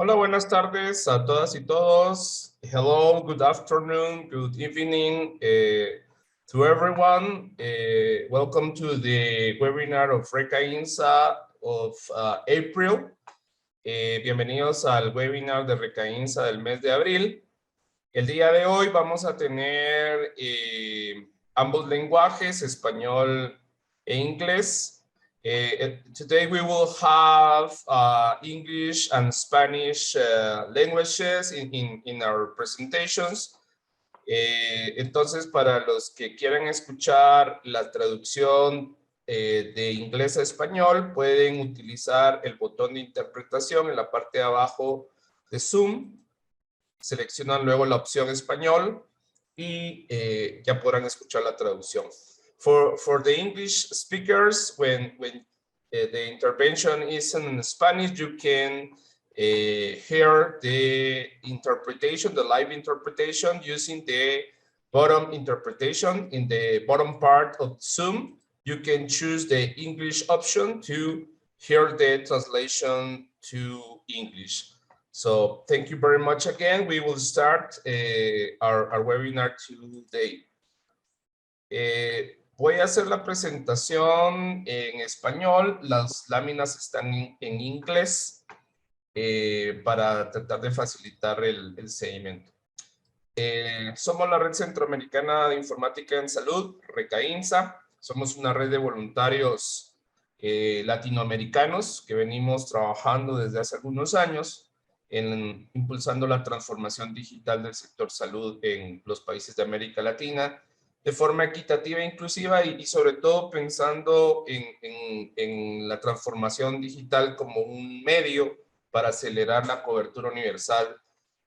Hola, buenas tardes a todas y todos. Hello, good afternoon, good evening to everyone. Welcome to the webinar of Recainsa of April. Bienvenidos al webinar de Recainsa del mes de abril. El día de hoy vamos a tener ambos lenguajes, español e inglés. Today we will have English and Spanish languages in our presentations. Entonces, para los que quieran escuchar la traducción de inglés a español, pueden utilizar el botón de interpretación en la parte de abajo de Zoom. Seleccionan luego la opción español y ya podrán escuchar la traducción. For the English speakers, when the intervention is in Spanish, you can hear the interpretation, the live interpretation using the bottom interpretation. In the bottom part of Zoom, you can choose the English option to hear the translation to English. So thank you very much again. We will start our webinar today. Voy a hacer la presentación en español. Las láminas están en inglés para tratar de facilitar el seguimiento. Somos la Red Centroamericana de Informática en Salud, Recainsa. Somos una red de voluntarios latinoamericanos que venimos trabajando desde hace algunos años impulsando la transformación digital del sector salud en los países de América Latina de forma equitativa e inclusiva y sobre todo pensando en la transformación digital como un medio para acelerar la cobertura universal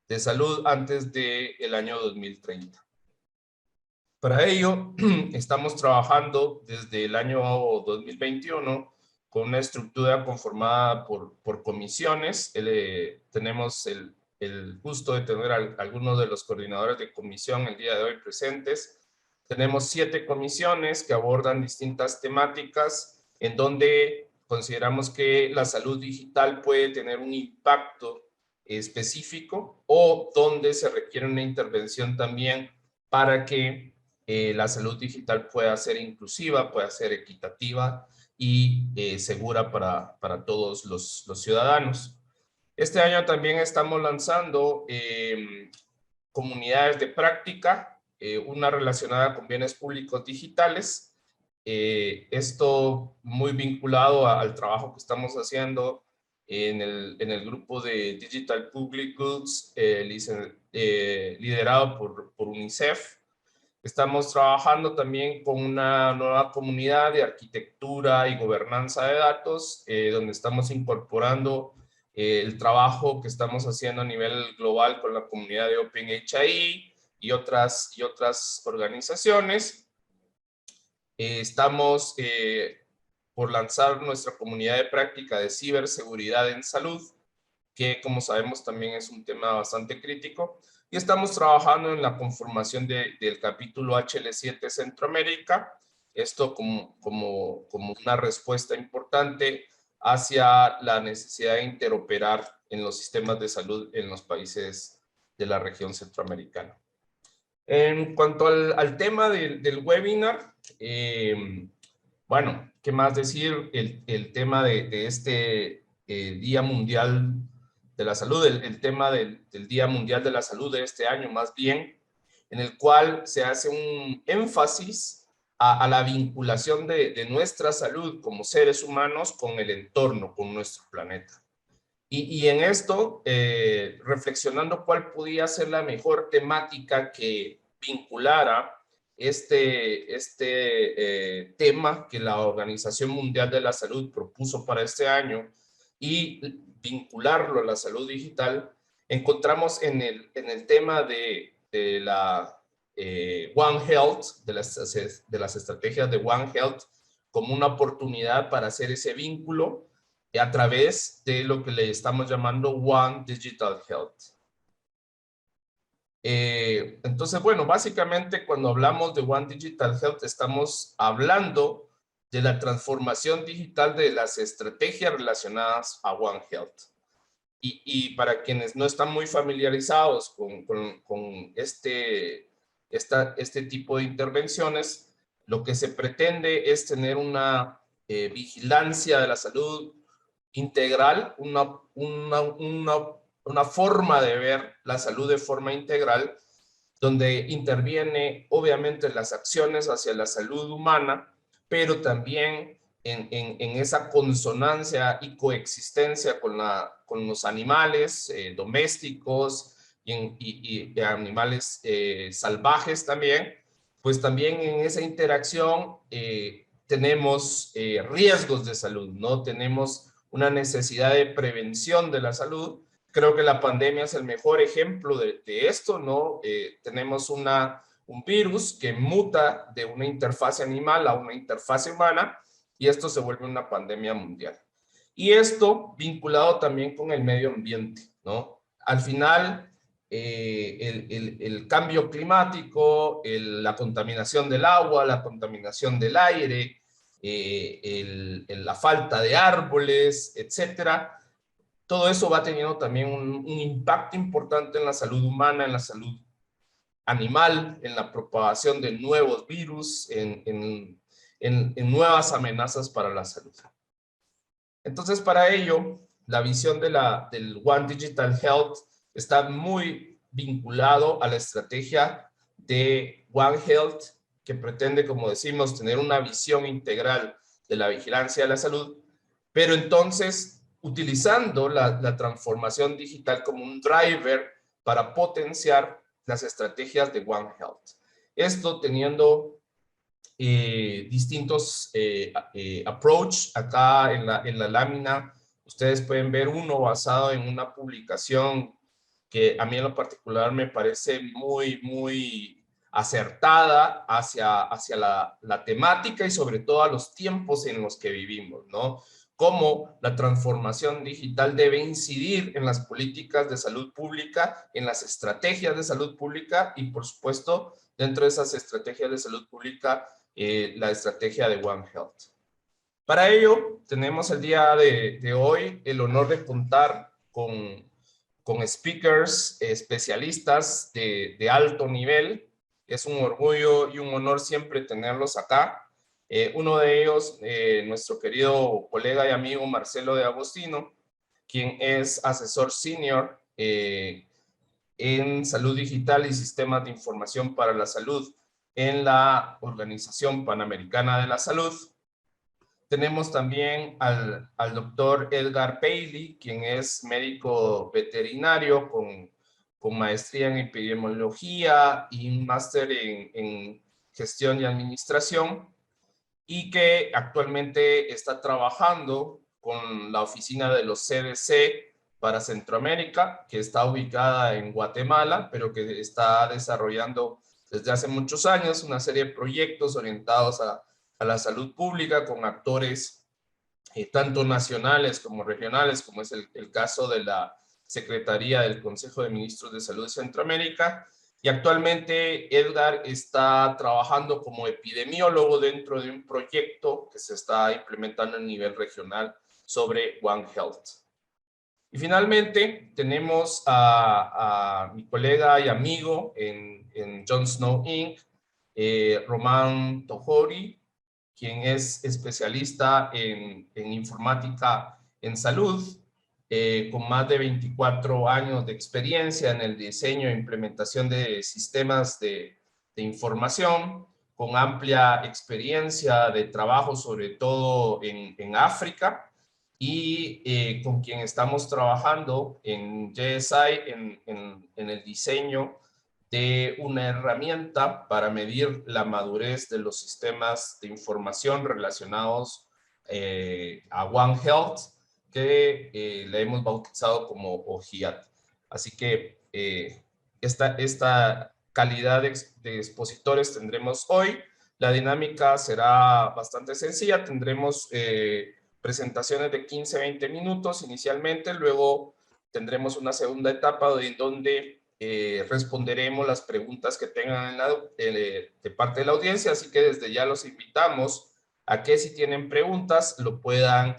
de salud antes del año 2030. Para ello, estamos trabajando desde el año 2021 con una estructura conformada por comisiones. Tenemos el gusto de tener a algunos de los coordinadores de comisión el día de hoy presentes. Tenemos 7 comisiones que abordan distintas temáticas en donde consideramos que la salud digital puede tener un impacto específico o donde se requiere una intervención también para que la salud digital pueda ser inclusiva, pueda ser equitativa y segura para todos los ciudadanos. Este año también estamos lanzando comunidades de práctica, una relacionada con bienes públicos digitales. Esto muy vinculado al trabajo que estamos haciendo en el grupo de Digital Public Goods, liderado por UNICEF. Estamos trabajando también con una nueva comunidad de arquitectura y gobernanza de datos, donde estamos incorporando el trabajo que estamos haciendo a nivel global con la comunidad de OpenHI y otras organizaciones. Estamos por lanzar nuestra comunidad de práctica de ciberseguridad en salud, que como sabemos también es un tema bastante crítico. Y estamos trabajando en la conformación del capítulo HL7 Centroamérica, esto como una respuesta importante hacia la necesidad de interoperar en los sistemas de salud en los países de la región centroamericana. En cuanto al tema del webinar, bueno, ¿qué más decir? El tema de este Día Mundial de la Salud, el tema del Día Mundial de la Salud de este año más bien, en el cual se hace un énfasis a la vinculación de nuestra salud como seres humanos con el entorno, con nuestro planeta. Y en esto, reflexionando cuál podía ser la mejor temática que vinculara este tema que la Organización Mundial de la Salud propuso para este año y vincularlo a la salud digital, encontramos en el tema de la One Health, de las estrategias de One Health, como una oportunidad para hacer ese vínculo a través de lo que le estamos llamando One Digital Health. Entonces, bueno, básicamente cuando hablamos de One Digital Health estamos hablando de la transformación digital de las estrategias relacionadas a One Health. y para quienes no están muy familiarizados con este tipo de intervenciones, lo que se pretende es tener una vigilancia de la salud integral, una forma de ver la salud de forma integral, donde interviene obviamente las acciones hacia la salud humana, pero también en esa consonancia y coexistencia con los animales domésticos y animales salvajes también, pues también en esa interacción tenemos riesgos de salud, ¿no? Tenemos una necesidad de prevención de la salud. Creo que la pandemia es el mejor ejemplo de esto, ¿no? Tenemos un virus que muta de una interfase animal a una interfase humana y esto se vuelve una pandemia mundial. Y esto vinculado también con el medio ambiente, ¿no? Al final, el cambio climático, la contaminación del agua, la contaminación del aire, la falta de árboles, etcétera, todo eso va teniendo también un impacto importante en la salud humana, en la salud animal, en la propagación de nuevos virus, en nuevas amenazas para la salud. Entonces, para ello, la visión del One Digital Health está muy vinculado a la estrategia de One Health, que pretende, como decimos, tener una visión integral de la vigilancia de la salud, pero entonces utilizando la transformación digital como un driver para potenciar las estrategias de One Health. Esto teniendo distintos approach. Acá en la lámina ustedes pueden ver uno basado en una publicación que a mí en lo particular me parece muy acertada hacia la temática y sobre todo a los tiempos en los que vivimos, ¿no? Cómo la transformación digital debe incidir en las políticas de salud pública, en las estrategias de salud pública y, por supuesto, dentro de esas estrategias de salud pública, la estrategia de One Health. Para ello, tenemos el día de hoy el honor de contar con speakers, especialistas de alto nivel. Es un orgullo y un honor siempre tenerlos acá. Uno de ellos, nuestro querido colega y amigo Marcelo de Agostino, quien es asesor senior en salud digital y sistemas de información para la salud en la Organización Panamericana de la Salud. Tenemos también al doctor Edgar Paley, quien es médico veterinario con maestría en epidemiología y un máster en gestión y administración, y que actualmente está trabajando con la oficina de los CDC para Centroamérica, que está ubicada en Guatemala, pero que está desarrollando desde hace muchos años una serie de proyectos orientados a la salud pública con actores tanto nacionales como regionales, como es el caso de la Secretaría del Consejo de Ministros de Salud de Centroamérica. Y actualmente Edgar está trabajando como epidemiólogo dentro de un proyecto que se está implementando a nivel regional sobre One Health. Y finalmente tenemos a mi colega y amigo en John Snow Inc., Román Tohori, quien es especialista en informática en salud, con más de 24 años de experiencia en el diseño e implementación de sistemas de información, con amplia experiencia de trabajo, sobre todo en África, y con quien estamos trabajando en JSI en el diseño de una herramienta para medir la madurez de los sistemas de información relacionados a One Health, que le hemos bautizado como OGIAT. Así que esta calidad de expositores tendremos hoy. La dinámica será bastante sencilla. Tendremos presentaciones de 15-20 minutos inicialmente, luego tendremos una segunda etapa donde responderemos las preguntas que tengan de parte de la audiencia, así que desde ya los invitamos a que si tienen preguntas lo puedan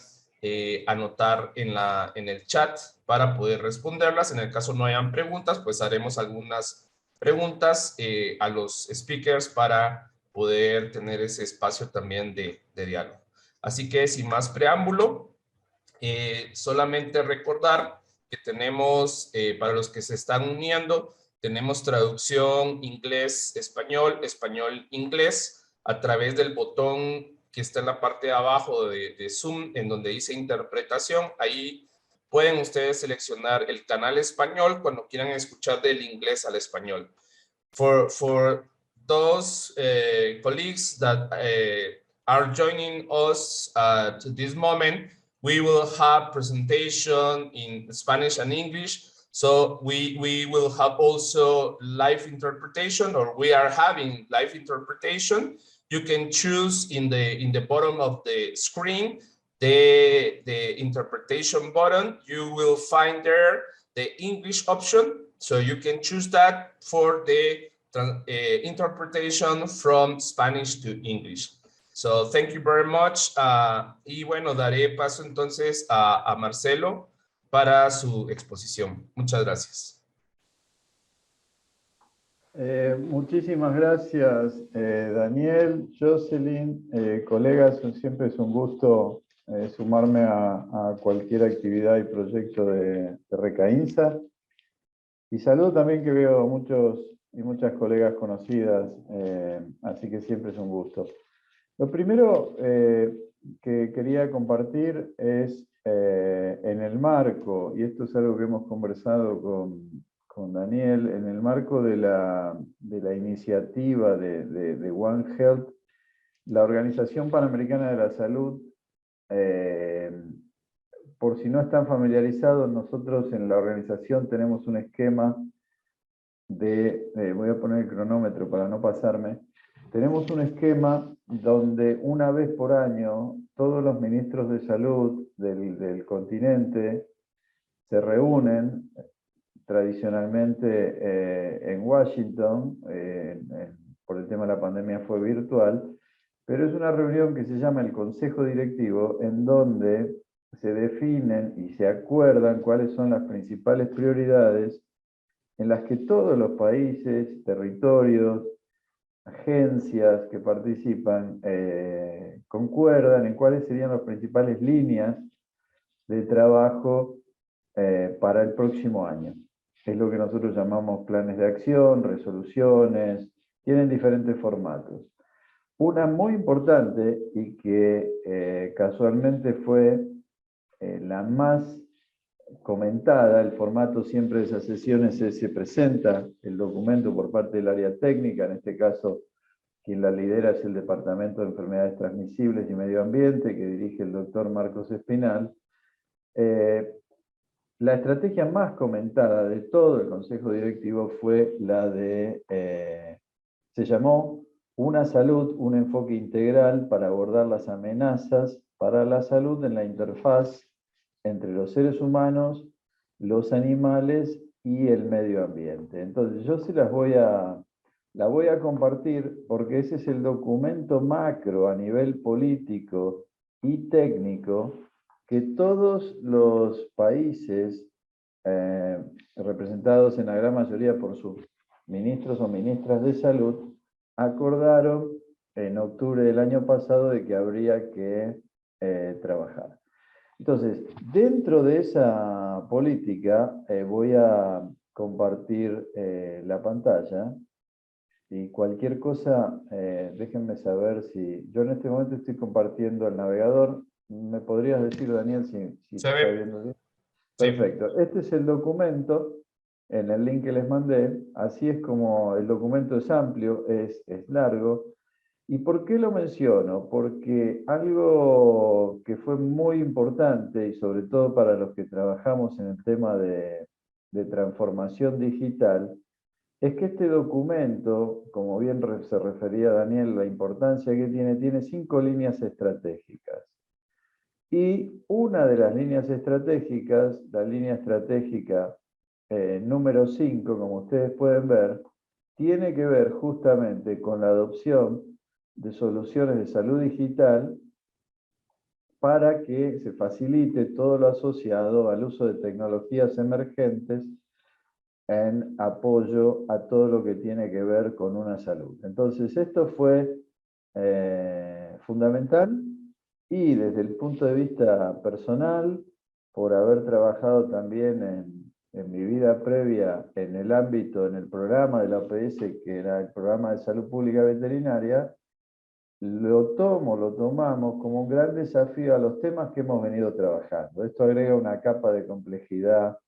anotar en el chat para poder responderlas. En el caso no hayan preguntas, pues haremos algunas preguntas a los speakers para poder tener ese espacio también de diálogo. Así que sin más preámbulo, solamente recordar que tenemos, para los que se están uniendo, tenemos traducción inglés-español, español-inglés, a través del botón que está en la parte de abajo de Zoom, en donde dice interpretación. Ahí pueden ustedes seleccionar el canal español cuando quieran escuchar del inglés al español. For those colleagues that are joining us at this moment, we will have presentation in Spanish and English. So we will have also live interpretation, or we are having live interpretation. You can choose in the bottom of the screen the interpretation button. You will find there the English option. So you can choose that for the interpretation from Spanish to English. So thank you very much. Y bueno, daré paso entonces a Marcelo para su exposición. Muchas gracias. Muchísimas gracias, Daniel, Jocelyn, colegas. Siempre es un gusto sumarme a cualquier actividad y proyecto de Recaínsa. Y saludo también que veo muchos y muchas colegas conocidas, así que siempre es un gusto. Lo primero que quería compartir es en el marco, y esto es algo que hemos conversado con Daniel, en el marco de la iniciativa de One Health, la Organización Panamericana de la Salud. Por si no están familiarizados, nosotros en la organización tenemos un esquema voy a poner el cronómetro para no pasarme. Tenemos un esquema donde una vez por año todos los ministros de salud del continente se reúnen, tradicionalmente en Washington, por el tema de la pandemia fue virtual, pero es una reunión que se llama el Consejo Directivo, en donde se definen y se acuerdan cuáles son las principales prioridades en las que todos los países, territorios, agencias que participan concuerdan en cuáles serían las principales líneas de trabajo para el próximo año. Es lo que nosotros llamamos planes de acción, resoluciones, tienen diferentes formatos. Una muy importante y que casualmente fue la más comentada, el formato siempre de esas sesiones se presenta el documento por parte del área técnica, en este caso quien la lidera es el Departamento de Enfermedades Transmisibles y Medio Ambiente, que dirige el doctor Marcos Espinal. La estrategia más comentada de todo el Consejo Directivo fue la se llamó Una salud, un enfoque integral para abordar las amenazas para la salud en la interfaz entre los seres humanos, los animales y el medio ambiente. Entonces yo la voy a compartir porque ese es el documento macro a nivel político y técnico que todos los países representados en la gran mayoría por sus ministros o ministras de salud acordaron en octubre del año pasado de que habría que trabajar. Entonces, dentro de esa política voy a compartir la pantalla y cualquier cosa, déjenme saber si... Yo en este momento estoy compartiendo el navegador. ¿Me podrías decir, Daniel, si se está viendo bien? Perfecto. Sí. Este es el documento en el link que les mandé. Así es como el documento es amplio, es largo. ¿Y por qué lo menciono? Porque algo que fue muy importante, y sobre todo para los que trabajamos en el tema de transformación digital, es que este documento, como bien se refería Daniel, la importancia que tiene 5 líneas estratégicas. Y una de las líneas estratégicas, la línea estratégica número 5, como ustedes pueden ver, tiene que ver justamente con la adopción de soluciones de salud digital para que se facilite todo lo asociado al uso de tecnologías emergentes en apoyo a todo lo que tiene que ver con una salud. Entonces, esto fue fundamental, y desde el punto de vista personal, por haber trabajado también en mi vida previa en el ámbito, en el programa de la OPS, que era el Programa de Salud Pública Veterinaria, lo tomamos como un gran desafío a los temas que hemos venido trabajando. Esto agrega una capa de complejidad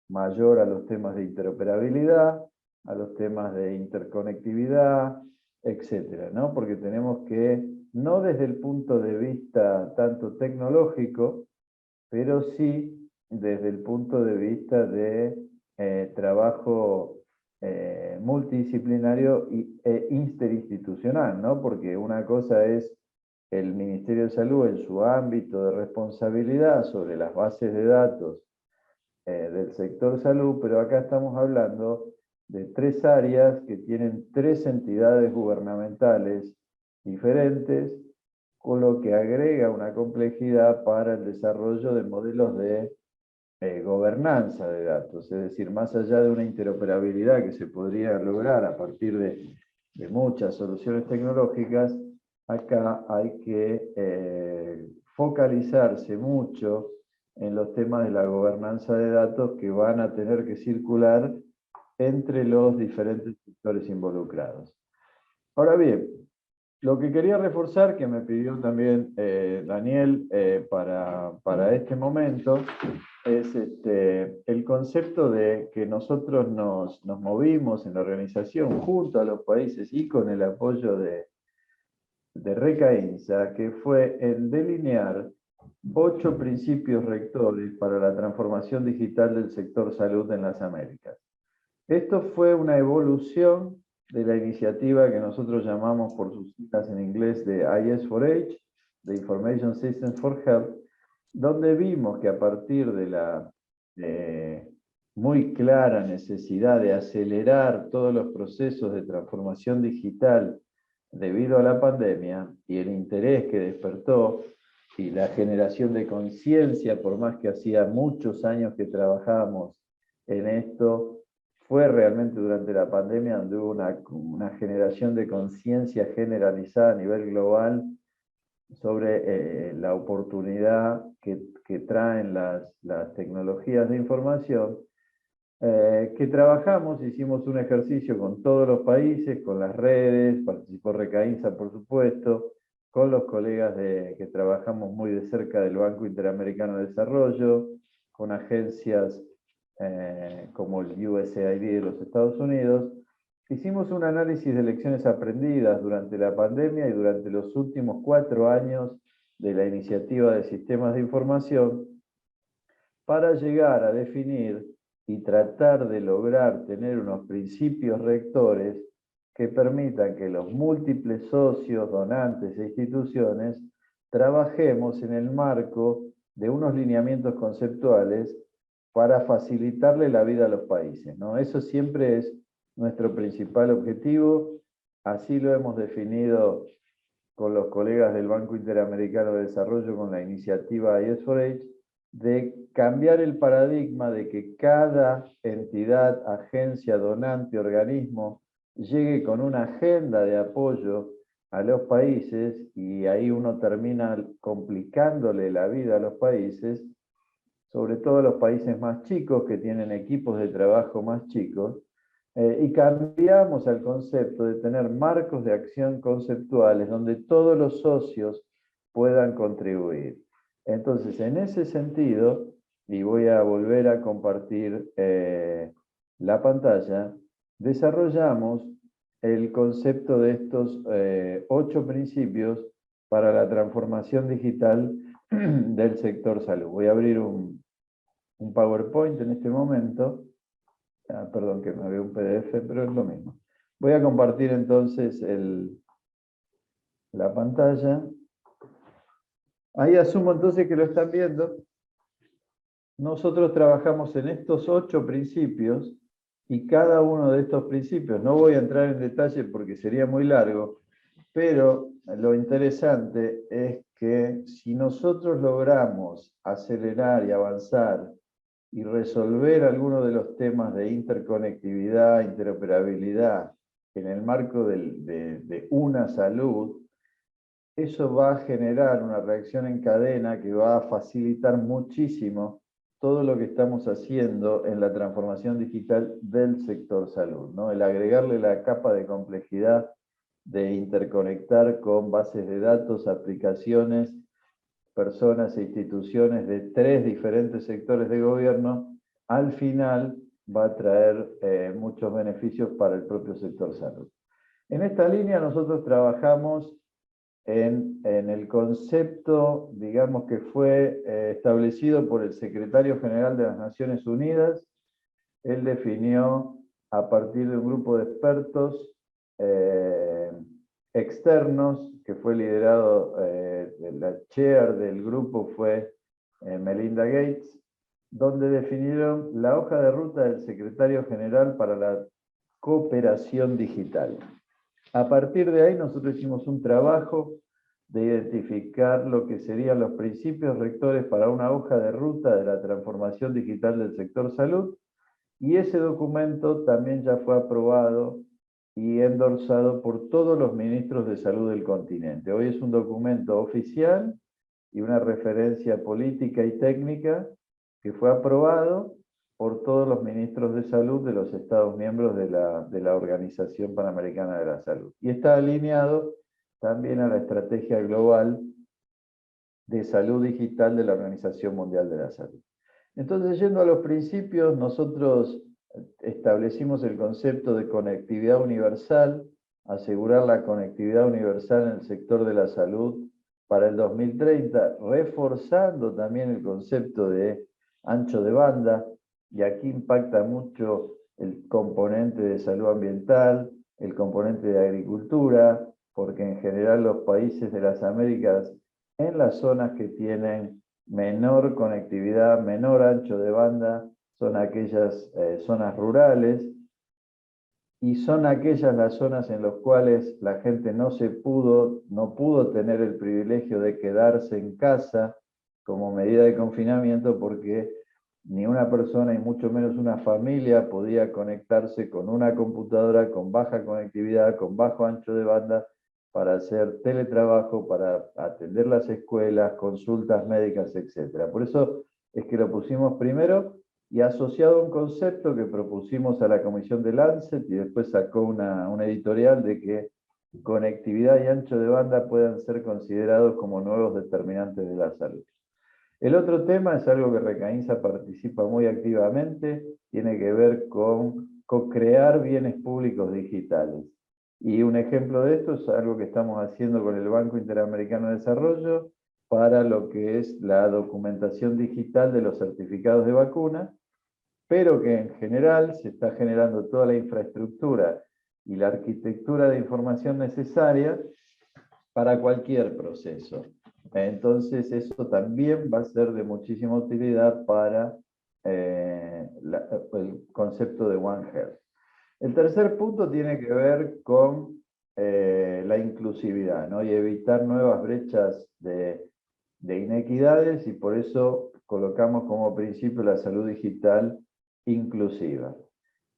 mayor a los temas de interoperabilidad, a los temas de interconectividad, etcétera, ¿no? Porque tenemos que, no desde el punto de vista tanto tecnológico, pero sí desde el punto de vista de trabajo multidisciplinario e interinstitucional, ¿no? Porque una cosa es el Ministerio de Salud en su ámbito de responsabilidad sobre las bases de datos del sector salud, pero acá estamos hablando de 3 áreas que tienen 3 entidades gubernamentales diferentes, con lo que agrega una complejidad para el desarrollo de modelos de gobernanza de datos, es decir, más allá de una interoperabilidad que se podría lograr a partir de muchas soluciones tecnológicas, acá hay que focalizarse mucho en los temas de la gobernanza de datos que van a tener que circular entre los diferentes sectores involucrados. Ahora bien, lo que quería reforzar, que me pidió también Daniel para este momento, es el concepto de que nosotros nos movimos en la organización junto a los países y con el apoyo de RECA-INSA, que fue el delinear 8 principios rectores para la transformación digital del sector salud en las Américas. Esto fue una evolución de la iniciativa que nosotros llamamos por sus siglas en inglés de IS4H, de Information Systems for Health, donde vimos que a partir de la muy clara necesidad de acelerar todos los procesos de transformación digital debido a la pandemia y el interés que despertó y la generación de conciencia, por más que hacía muchos años que trabajábamos en esto, fue realmente durante la pandemia donde hubo una generación de conciencia generalizada a nivel global sobre la oportunidad que traen las tecnologías de información, que trabajamos, hicimos un ejercicio con todos los países, con las redes, participó RECA-INSA, por supuesto, con los colegas que trabajamos muy de cerca del Banco Interamericano de Desarrollo, con agencias como el USAID de los Estados Unidos. Hicimos un análisis de lecciones aprendidas durante la pandemia y durante los últimos 4 años de la iniciativa de sistemas de información, para llegar a definir y tratar de lograr tener unos principios rectores que permitan que los múltiples socios, donantes e instituciones trabajemos en el marco de unos lineamientos conceptuales para facilitarle la vida a los países, ¿no? Eso siempre es nuestro principal objetivo, así lo hemos definido con los colegas del Banco Interamericano de Desarrollo con la iniciativa IS4H, de cambiar el paradigma de que cada entidad, agencia, donante, organismo, llegue con una agenda de apoyo a los países, y ahí uno termina complicándole la vida a los países, sobre todo los países más chicos que tienen equipos de trabajo más chicos, y cambiamos al concepto de tener marcos de acción conceptuales donde todos los socios puedan contribuir. Entonces, en ese sentido, y voy a volver a compartir la pantalla, desarrollamos el concepto de estos 8 principios para la transformación digital del sector salud. Voy a abrir un PowerPoint en este momento. Perdón que me había un PDF, pero es lo mismo. Voy a compartir entonces la pantalla. Ahí asumo entonces que lo están viendo. Nosotros trabajamos en estos 8 principios, y cada uno de estos principios, no voy a entrar en detalle porque sería muy largo, pero lo interesante es que si nosotros logramos acelerar y avanzar y resolver algunos de los temas de interconectividad, interoperabilidad, en el marco de una salud, eso va a generar una reacción en cadena que va a facilitar muchísimo todo lo que estamos haciendo en la transformación digital del sector salud, ¿no? El agregarle la capa de complejidad de interconectar con bases de datos, aplicaciones, personas e instituciones de 3 diferentes sectores de gobierno, al final va a traer muchos beneficios para el propio sector salud. En esta línea nosotros trabajamos en el concepto, digamos, que fue establecido por el Secretario General de las Naciones Unidas. Él definió, a partir de un grupo de expertos externos, que fue liderado, la chair del grupo fue Melinda Gates, donde definieron la hoja de ruta del Secretario General para la cooperación digital. A partir de ahí nosotros hicimos un trabajo de identificar lo que serían los principios rectores para una hoja de ruta de la transformación digital del sector salud, y ese documento también ya fue aprobado y endorsado por todos los ministros de salud del continente. Hoy es un documento oficial y una referencia política y técnica que fue aprobado por todos los ministros de salud de los Estados miembros de la Organización Panamericana de la Salud. Y está alineado también a la estrategia global de salud digital de la Organización Mundial de la Salud. Entonces, yendo a los principios, nosotros establecimos el concepto de conectividad universal, asegurar la conectividad universal en el sector de la salud para el 2030, reforzando también el concepto de ancho de banda, y aquí impacta mucho el componente de salud ambiental, el componente de agricultura, porque en general los países de las Américas, en las zonas que tienen menor conectividad, menor ancho de banda, son aquellas zonas rurales, y son aquellas las zonas en las cuales la gente no pudo tener el privilegio de quedarse en casa como medida de confinamiento, porque ni una persona y mucho menos una familia podía conectarse con una computadora con baja conectividad, con bajo ancho de banda, para hacer teletrabajo, para atender las escuelas, consultas médicas, etc. Por eso es que lo pusimos primero, y asociado a un concepto que propusimos a la comisión de Lancet, y después sacó una editorial de que conectividad y ancho de banda puedan ser considerados como nuevos determinantes de la salud. El otro tema es algo que Recainsa participa muy activamente, tiene que ver con co-crear bienes públicos digitales. Y un ejemplo de esto es algo que estamos haciendo con el Banco Interamericano de Desarrollo para lo que es la documentación digital de los certificados de vacuna, pero que en general se está generando toda la infraestructura y la arquitectura de información necesaria para cualquier proceso. Entonces eso también va a ser de muchísima utilidad para el concepto de One Health. El tercer punto tiene que ver con la inclusividad, ¿no? Y evitar nuevas brechas de inequidades, y por eso colocamos como principio la salud digital inclusiva.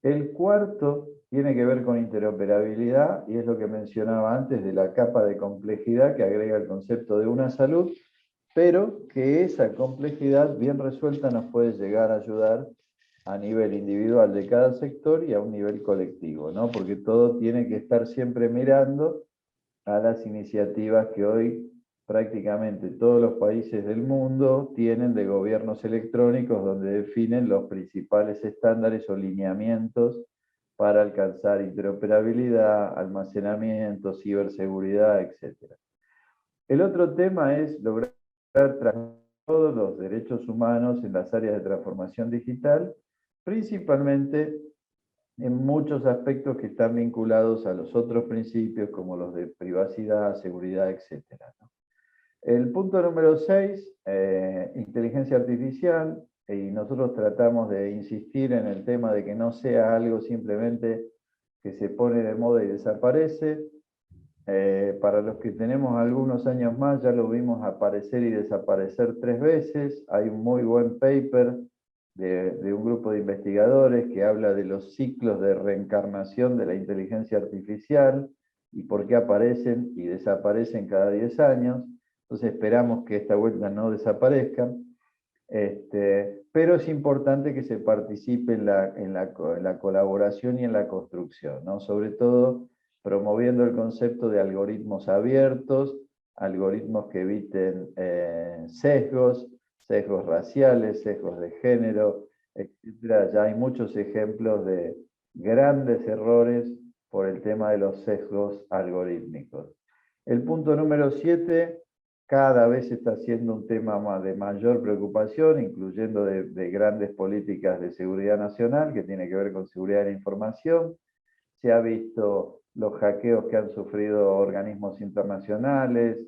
El cuarto tiene que ver con interoperabilidad, y es lo que mencionaba antes de la capa de complejidad que agrega el concepto de una salud, pero que esa complejidad bien resuelta nos puede llegar a ayudar a nivel individual de cada sector y a un nivel colectivo, ¿no? Porque todo tiene que estar siempre mirando a las iniciativas que hoy prácticamente todos los países del mundo tienen de gobiernos electrónicos, donde definen los principales estándares o lineamientos para alcanzar interoperabilidad, almacenamiento, ciberseguridad, etc. El otro tema es lograr todos los derechos humanos en las áreas de transformación digital, principalmente en muchos aspectos que están vinculados a los otros principios, como los de privacidad, seguridad, etc. El punto número 6, inteligencia artificial, y nosotros tratamos de insistir en el tema de que no sea algo simplemente que se pone de moda y desaparece, Para los que tenemos algunos años más, ya lo vimos aparecer y desaparecer 3 veces. Hay un muy buen paper de un grupo de investigadores que habla de los ciclos de reencarnación de la inteligencia artificial y por qué aparecen y desaparecen cada 10 años. Entonces esperamos que esta vuelta no desaparezcan. Pero es importante que se participe en la colaboración y en la construcción, ¿no? Sobre todo promoviendo el concepto de algoritmos abiertos, algoritmos que eviten sesgos raciales, sesgos de género, etc. Ya hay muchos ejemplos de grandes errores por el tema de los sesgos algorítmicos. El punto número 7, cada vez está siendo un tema de mayor preocupación, incluyendo de grandes políticas de seguridad nacional, que tiene que ver con seguridad de la información. Se ha visto los hackeos que han sufrido organismos internacionales,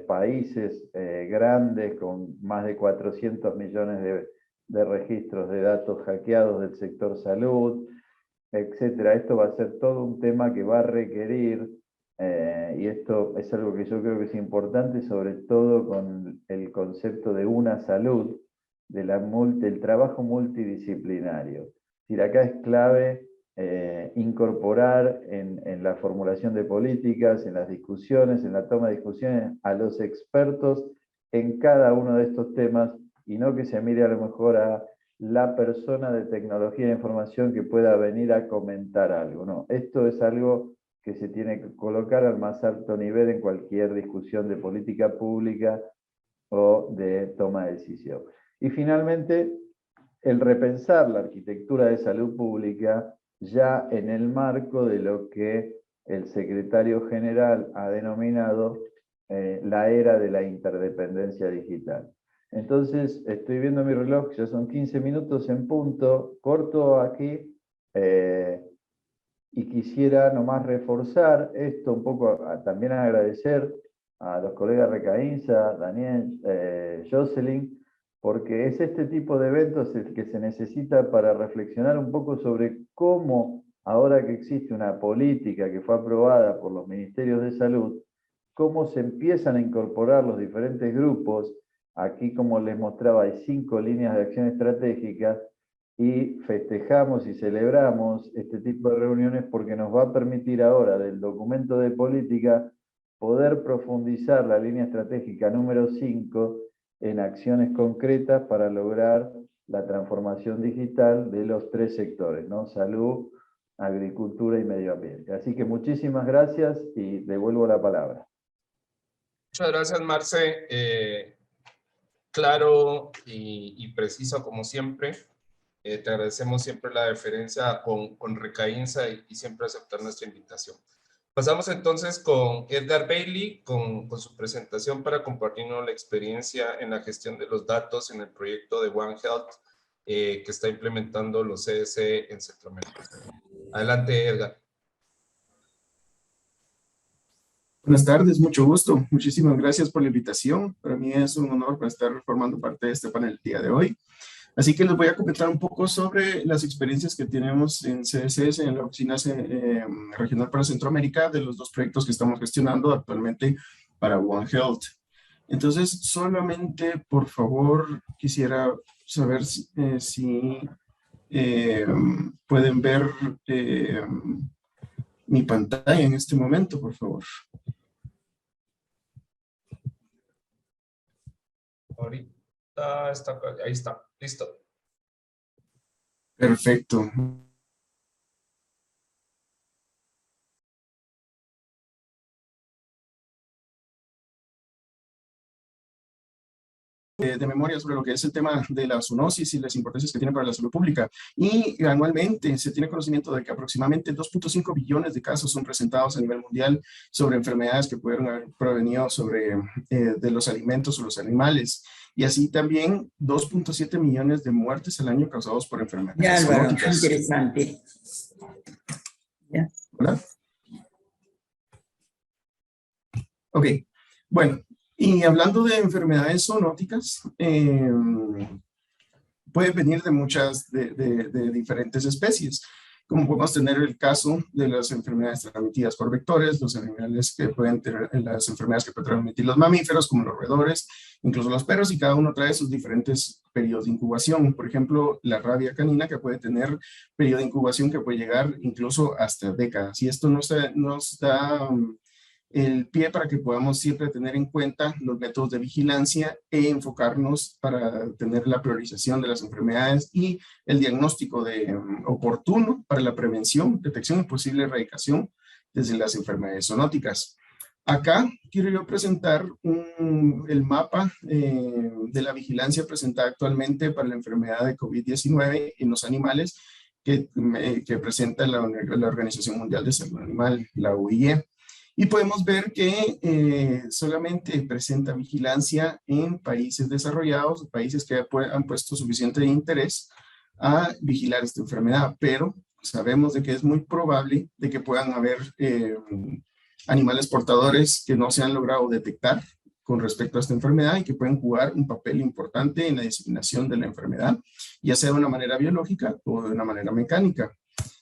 países grandes con más de 400 millones de registros de datos hackeados del sector salud, etcétera. Esto va a ser todo un tema que va a requerir, y esto es algo que yo creo que es importante, sobre todo con el concepto de una salud, del trabajo multidisciplinario. Es decir, acá es clave incorporar en la formulación de políticas, en las discusiones, en la toma de discusiones, a los expertos en cada uno de estos temas, y no que se mire a lo mejor a la persona de tecnología de información que pueda venir a comentar algo. No, esto es algo que se tiene que colocar al más alto nivel en cualquier discusión de política pública o de toma de decisión. Y finalmente, el repensar la arquitectura de salud pública ya en el marco de lo que el secretario general ha denominado la era de la interdependencia digital. Entonces, estoy viendo mi reloj, ya son 15 minutos en punto, corto aquí, y quisiera nomás reforzar esto un poco, también agradecer a los colegas Recaínza, Daniel, Jocelyn, porque es este tipo de eventos el que se necesita para reflexionar un poco sobre cómo, ahora que existe una política que fue aprobada por los ministerios de salud, cómo se empiezan a incorporar los diferentes grupos. Aquí, como les mostraba, hay 5 líneas de acción estratégicas, y festejamos y celebramos este tipo de reuniones porque nos va a permitir ahora, del documento de política, poder profundizar la línea estratégica número 5 en acciones concretas para lograr la transformación digital de los 3 sectores, ¿no? Salud, agricultura y medio ambiente. Así que muchísimas gracias y devuelvo la palabra. Muchas gracias, Marce. Claro y preciso como siempre. Te agradecemos siempre la deferencia con Recaínza y siempre aceptar nuestra invitación. Pasamos entonces con Edgar Bailey, con su presentación para compartirnos la experiencia en la gestión de los datos en el proyecto de One Health que está implementando los CDC en Centroamérica. Adelante, Edgar. Buenas tardes, mucho gusto. Muchísimas gracias por la invitación. Para mí es un honor para estar formando parte de este panel el día de hoy. Así que les voy a comentar un poco sobre las experiencias que tenemos en CDCS, en la Oficina Regional para Centroamérica, de los 2 proyectos que estamos gestionando actualmente para One Health. Entonces, solamente, por favor, quisiera saber si pueden ver mi pantalla en este momento, por favor. Ahorita está, ahí está, listo. Perfecto. De memoria sobre lo que es el tema de la zoonosis y las importancias que tiene para la salud pública. Y anualmente se tiene conocimiento de que aproximadamente 2.5 billones de casos son presentados a nivel mundial sobre enfermedades que pudieron haber provenido de los alimentos o los animales. Y así también 2.7 millones de muertes al año causados por enfermedades. Ya, Álvaro, interesante. ¿Ya? ¿Hola? Ok, bueno. Y hablando de enfermedades zoonóticas, pueden venir de muchas, de diferentes especies. como podemos tener el caso de las enfermedades transmitidas por vectores, los animales que pueden tener, las enfermedades que pueden transmitir los mamíferos, como los roedores, incluso los perros, y cada uno trae sus diferentes periodos de incubación. Por ejemplo, la rabia canina, que puede tener periodo de incubación que puede llegar incluso hasta décadas. Y esto nos da el pie para que podamos siempre tener en cuenta los métodos de vigilancia e enfocarnos para tener la priorización de las enfermedades y el diagnóstico oportuno para la prevención, detección y posible erradicación desde las enfermedades zoonóticas. Acá quiero yo presentar el mapa de la vigilancia presentada actualmente para la enfermedad de COVID-19 en los animales que presenta la Organización Mundial de Salud Animal, la OIE. Y podemos ver que solamente presenta vigilancia en países desarrollados, países que han puesto suficiente interés a vigilar esta enfermedad, pero sabemos de que es muy probable de que puedan haber animales portadores que no se han logrado detectar con respecto a esta enfermedad y que pueden jugar un papel importante en la diseminación de la enfermedad, ya sea de una manera biológica o de una manera mecánica.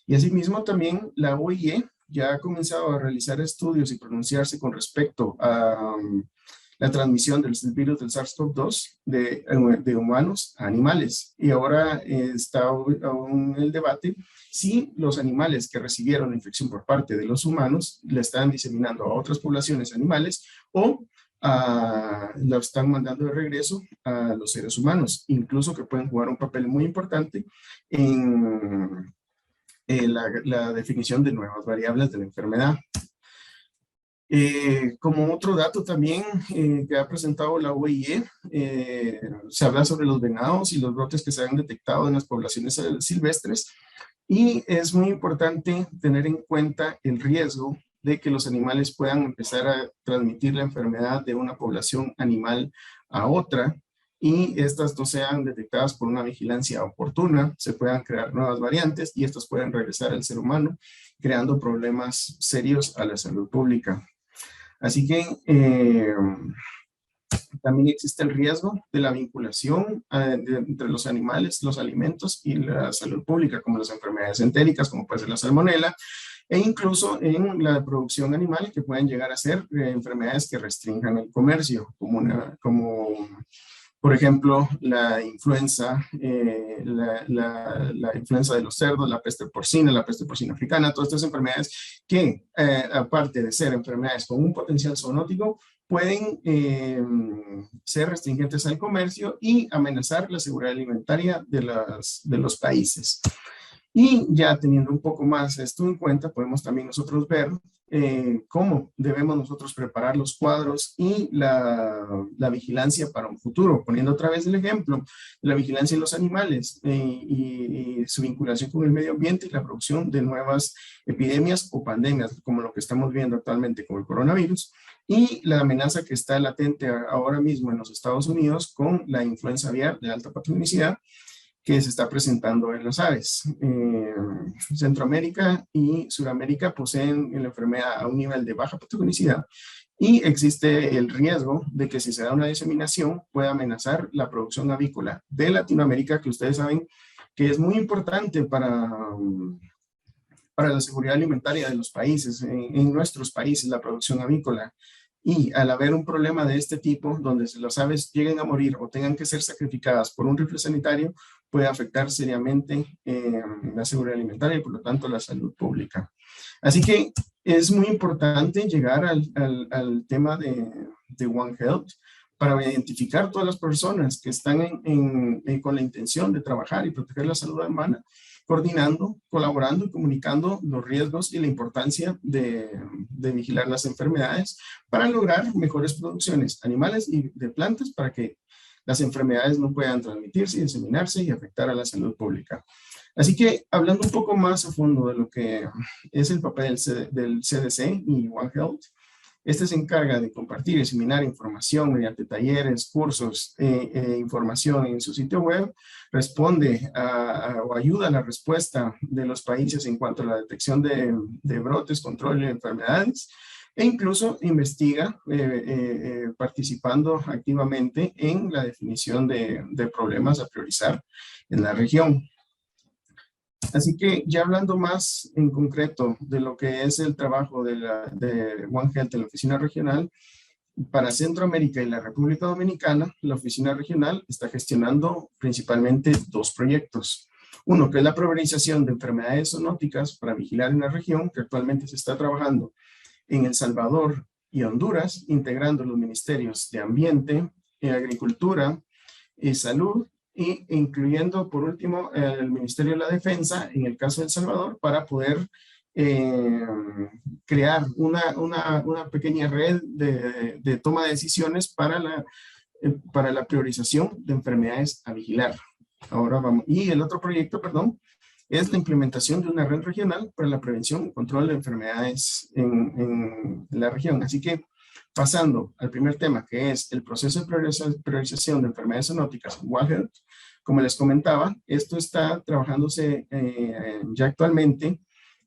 Y asimismo también la OIE ya ha comenzado a realizar estudios y pronunciarse con respecto a la transmisión del virus del SARS-CoV-2 de humanos a animales. Y ahora está aún el debate si los animales que recibieron la infección por parte de los humanos la están diseminando a otras poblaciones animales o la están mandando de regreso a los seres humanos, incluso que pueden jugar un papel muy importante en la definición de nuevas variables de la enfermedad. Como otro dato también que ha presentado la OIE, se habla sobre los venados y los brotes que se han detectado en las poblaciones silvestres, y es muy importante tener en cuenta el riesgo de que los animales puedan empezar a transmitir la enfermedad de una población animal a otra, y estas no sean detectadas por una vigilancia oportuna, se puedan crear nuevas variantes y estas pueden regresar al ser humano, creando problemas serios a la salud pública. Así que también existe el riesgo de la vinculación entre los animales, los alimentos y la salud pública, como las enfermedades entéricas, como puede ser la salmonela, e incluso en la producción animal, que pueden llegar a ser enfermedades que restrinjan el comercio, como por ejemplo, la influenza, la influenza de los cerdos, la peste porcina africana, todas estas enfermedades que, aparte de ser enfermedades con un potencial zoonótico, pueden ser restringentes al comercio y amenazar la seguridad alimentaria de los países. Y ya teniendo un poco más esto en cuenta, podemos también nosotros ver cómo debemos nosotros preparar los cuadros y la vigilancia para un futuro, poniendo otra vez el ejemplo de la vigilancia en los animales y su vinculación con el medio ambiente y la producción de nuevas epidemias o pandemias, como lo que estamos viendo actualmente con el coronavirus, y la amenaza que está latente ahora mismo en los Estados Unidos con la influenza aviar de alta patogenicidad, que se está presentando en las aves. Centroamérica y Sudamérica poseen la enfermedad a un nivel de baja patogenicidad y existe el riesgo de que si se da una diseminación pueda amenazar la producción avícola de Latinoamérica, que ustedes saben que es muy importante para la seguridad alimentaria de los países, en nuestros países, la producción avícola. Y al haber un problema de este tipo, donde las aves lleguen a morir o tengan que ser sacrificadas por un rifle sanitario, puede afectar seriamente la seguridad alimentaria y por lo tanto la salud pública. Así que es muy importante llegar al tema de One Health para identificar todas las personas que están con la intención de trabajar y proteger la salud humana, coordinando, colaborando y comunicando los riesgos y la importancia de vigilar las enfermedades para lograr mejores producciones animales y de plantas para que las enfermedades no puedan transmitirse, diseminarse y afectar a la salud pública. Así que, hablando un poco más a fondo de lo que es el papel del CDC y One Health, este se encarga de compartir y diseminar información mediante talleres, cursos, información en su sitio web, responde o ayuda a la respuesta de los países en cuanto a la detección de brotes, control de enfermedades, e incluso investiga participando activamente en la definición de problemas a priorizar en la región. Así que ya hablando más en concreto de lo que es el trabajo de One Health en la oficina regional, para Centroamérica y la República Dominicana, la oficina regional está gestionando principalmente dos proyectos. Uno, que es la priorización de enfermedades zoonóticas para vigilar en la región, que actualmente se está trabajando en El Salvador y Honduras, integrando los ministerios de Ambiente, Agricultura y Salud, e incluyendo por último el Ministerio de la Defensa, en el caso de El Salvador, para poder crear una pequeña red de toma de decisiones para la priorización de enfermedades a vigilar. Ahora vamos. Y el otro proyecto, perdón, es la implementación de una red regional para la prevención y control de enfermedades en la región. Así que, pasando al primer tema, que es el proceso de priorización de enfermedades zoonóticas en One Health, como les comentaba, esto está trabajándose ya actualmente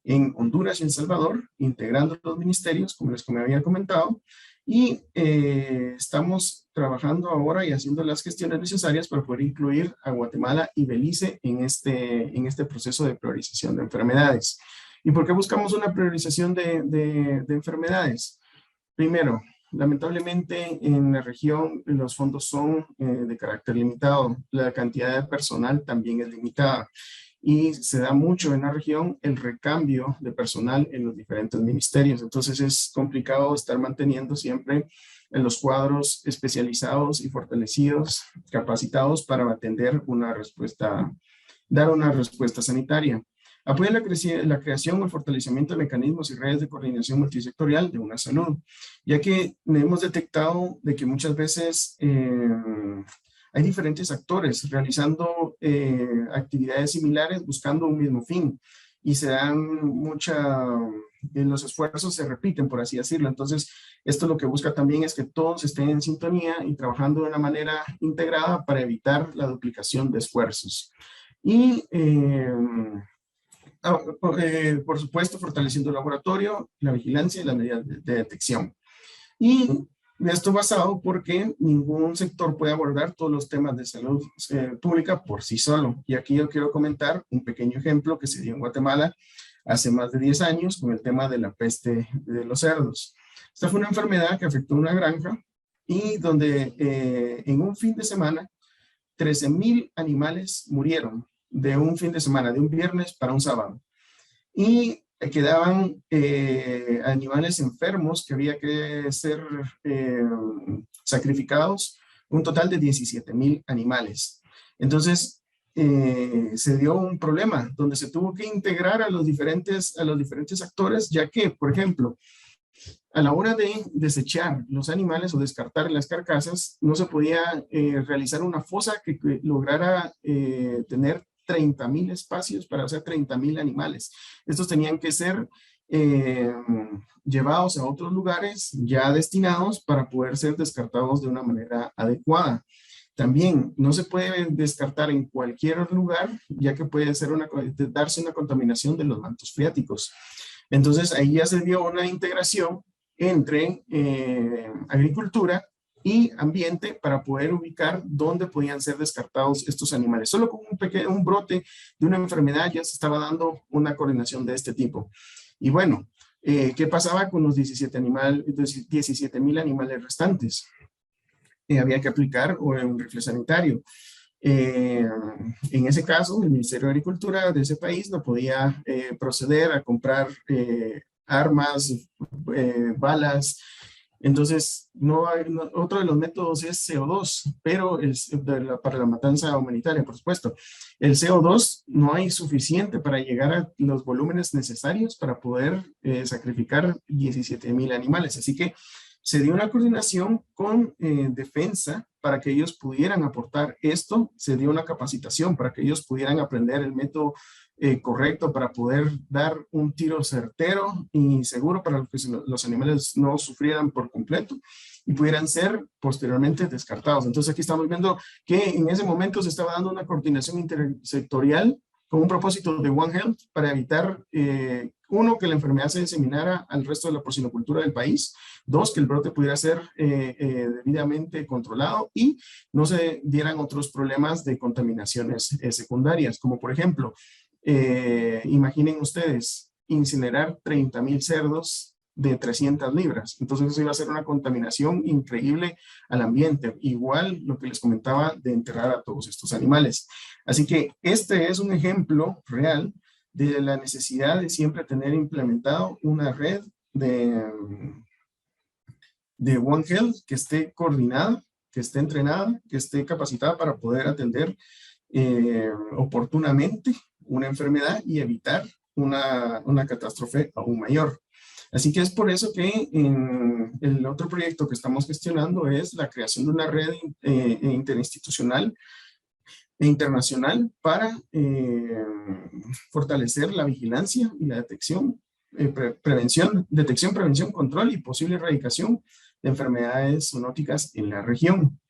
en Honduras y El Salvador, integrando los ministerios, como les había comentado, y estamos trabajando ahora y haciendo las gestiones necesarias para poder incluir a Guatemala y Belice en este proceso de priorización de enfermedades. ¿Y por qué buscamos una priorización de enfermedades? Primero, lamentablemente en la región los fondos son de carácter limitado, la cantidad de personal también es limitada y se da mucho en la región el recambio de personal en los diferentes ministerios. Entonces es complicado estar manteniendo siempre en los cuadros especializados y fortalecidos, capacitados para atender dar una respuesta sanitaria. Apoya la creación o el fortalecimiento de mecanismos y redes de coordinación multisectorial de una salud, ya que hemos detectado de que muchas veces hay diferentes actores realizando actividades similares buscando un mismo fin y se dan los esfuerzos se repiten, por así decirlo. Entonces, esto lo que busca también es que todos estén en sintonía y trabajando de una manera integrada para evitar la duplicación de esfuerzos. Y por supuesto, fortaleciendo el laboratorio, la vigilancia y las medidas de detección. Y esto basado porque ningún sector puede abordar todos los temas de salud pública por sí solo. Y aquí yo quiero comentar un pequeño ejemplo que se dio en Guatemala hace más de 10 años con el tema de la peste de los cerdos. Esta fue una enfermedad que afectó una granja y donde en un fin de semana 13,000 animales murieron de un fin de semana, de un viernes para un sábado. Y quedaban animales enfermos que había que ser sacrificados, un total de 17,000 animales. Entonces, se dio un problema donde se tuvo que integrar a los diferentes actores, ya que, por ejemplo, a la hora de desechar los animales o descartar las carcasas, no se podía realizar una fosa que lograra tener 30,000 espacios para hacer 30,000 animales. Estos tenían que ser llevados a otros lugares ya destinados para poder ser descartados de una manera adecuada. También no se puede descartar en cualquier lugar, ya que puede darse una contaminación de los mantos freáticos. Entonces ahí ya se dio una integración entre agricultura y ambiente para poder ubicar dónde podían ser descartados estos animales. Solo con un brote de una enfermedad ya se estaba dando una coordinación de este tipo. Y bueno, ¿qué pasaba con los 17,000 animales restantes? Había que aplicar un rifle sanitario. En ese caso, el Ministerio de Agricultura de ese país no podía proceder a comprar armas, balas. Entonces, otro de los métodos es CO2, pero para la matanza humanitaria, por supuesto. El CO2 no hay suficiente para llegar a los volúmenes necesarios para poder sacrificar 17,000 animales. Así que se dio una coordinación con defensa para que ellos pudieran aportar esto, se dio una capacitación para que ellos pudieran aprender el método correcto para poder dar un tiro certero y seguro para que los animales no sufrieran por completo y pudieran ser posteriormente descartados. Entonces aquí estamos viendo que en ese momento se estaba dando una coordinación intersectorial con un propósito de One Health para evitar, uno, que la enfermedad se diseminara al resto de la porcinocultura del país, dos, que el brote pudiera ser debidamente controlado y no se dieran otros problemas de contaminaciones secundarias, como por ejemplo, imaginen ustedes, incinerar 30,000 cerdos de 300 libras. Entonces eso iba a ser una contaminación increíble al ambiente. Igual lo que les comentaba de enterrar a todos estos animales. Así que este es un ejemplo real de la necesidad de siempre tener implementado una red de One Health que esté coordinada, que esté entrenada, que esté capacitada para poder atender oportunamente una enfermedad y evitar una catástrofe aún mayor. Así que es por eso que en el otro proyecto que estamos gestionando es la creación de una red interinstitucional e internacional para fortalecer la vigilancia y la detección, prevención, control y posible erradicación de enfermedades zoonóticas en la región.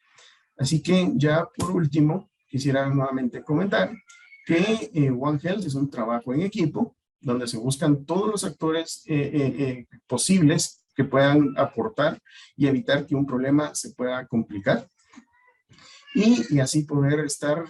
Así que ya por último, quisiera nuevamente comentar que One Health es un trabajo en equipo donde se buscan todos los actores posibles que puedan aportar y evitar que un problema se pueda complicar. Y así poder estar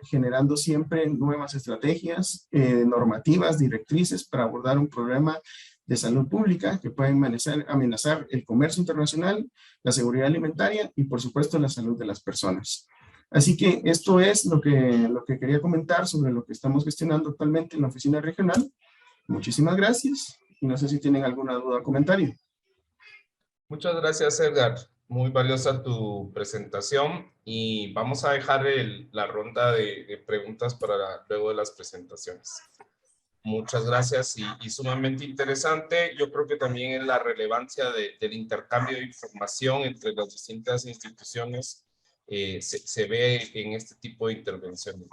generando siempre nuevas estrategias, normativas, directrices para abordar un problema de salud pública que puede amenazar el comercio internacional, la seguridad alimentaria y por supuesto la salud de las personas. Así que esto es lo que quería comentar sobre lo que estamos gestionando actualmente en la oficina regional. Muchísimas gracias y no sé si tienen alguna duda o comentario. Muchas gracias, Edgar. Muy valiosa tu presentación y vamos a dejar la ronda de preguntas para luego de las presentaciones. Muchas gracias y sumamente interesante. Yo creo que también en la relevancia del intercambio de información entre las distintas instituciones se ve en este tipo de intervenciones, ¿no?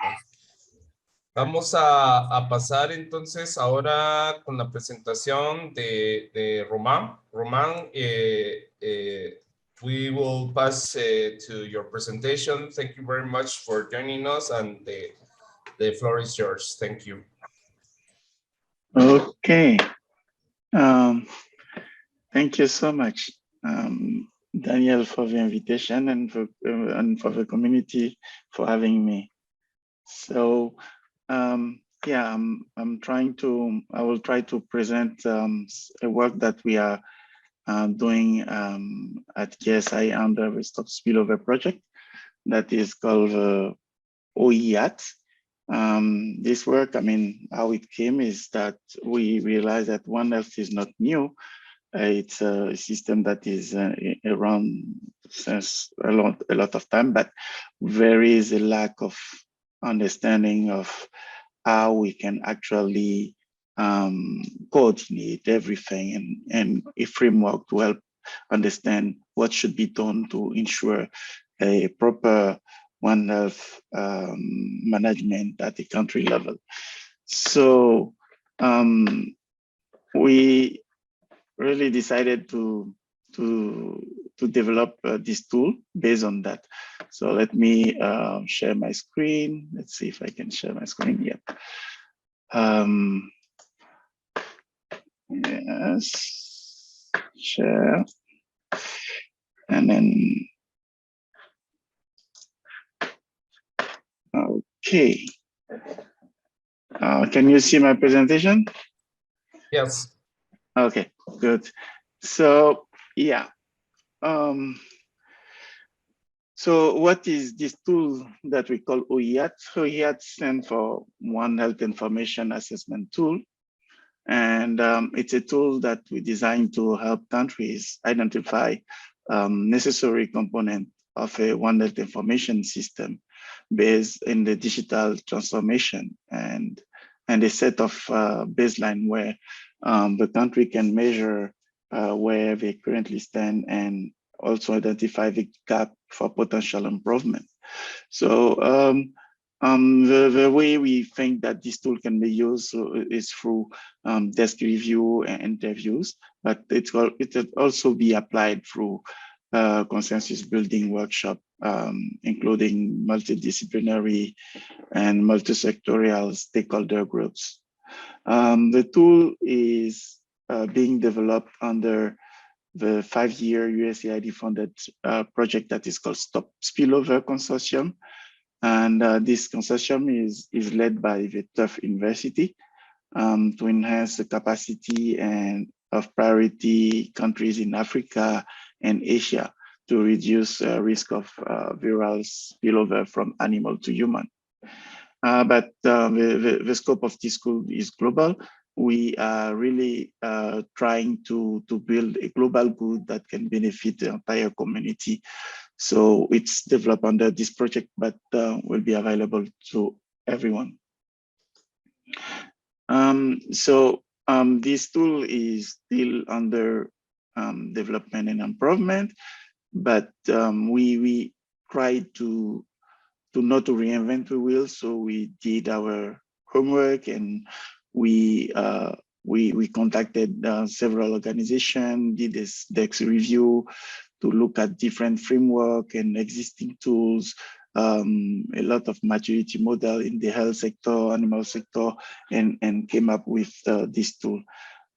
Vamos a pasar entonces ahora con la presentación de Román. Román, we will pass to your presentation. Thank you very much for joining us and the floor is yours. Thank you. Okay. Thank you so much, Daniel, for the invitation and for the community for having me. So, yeah, I will try to present a work that we are doing at KSI under the Stop Spillover project that is called OIAT. This work, I mean, how it came is that we realized that One Health is not new. It's a system that is around since a lot of time, but there is a lack of understanding of how we can actually coordinate everything and a framework to help understand what should be done to ensure a proper One Health management at the country level. So we really decided to develop this tool based on that. So let me share my screen. Let's see if I can share my screen. Yeah. Yes, share. And then, okay. Can you see my presentation? Yes. Okay, good. So yeah. So what is this tool that we call OIAT? OIAT stands for One Health Information Assessment Tool. And it's a tool that we designed to help countries identify necessary components of a One Health information system based in the digital transformation and a set of baseline where the country can measure where they currently stand and also identify the gap for potential improvement. So the way we think that this tool can be used is through desk review and interviews, but it will also be applied through consensus building workshop, including multidisciplinary and multi-sectorial stakeholder groups. The tool is being developed under the 5-year USAID funded project that is called Stop Spillover Consortium. And this consortium is led by the Tufts University to enhance the capacity and of priority countries in Africa and Asia to reduce risk of viral spillover from animal to human. But the scope of this school is global. We are really trying to build a global good that can benefit the entire community. So it's developed under this project, but will be available to everyone. This tool is still under development and improvement, but we tried to not to reinvent the wheel. So we did our homework, and we contacted several organizations, did this DEX review to look at different framework and existing tools, a lot of maturity model in the health sector, animal sector, and came up with this tool.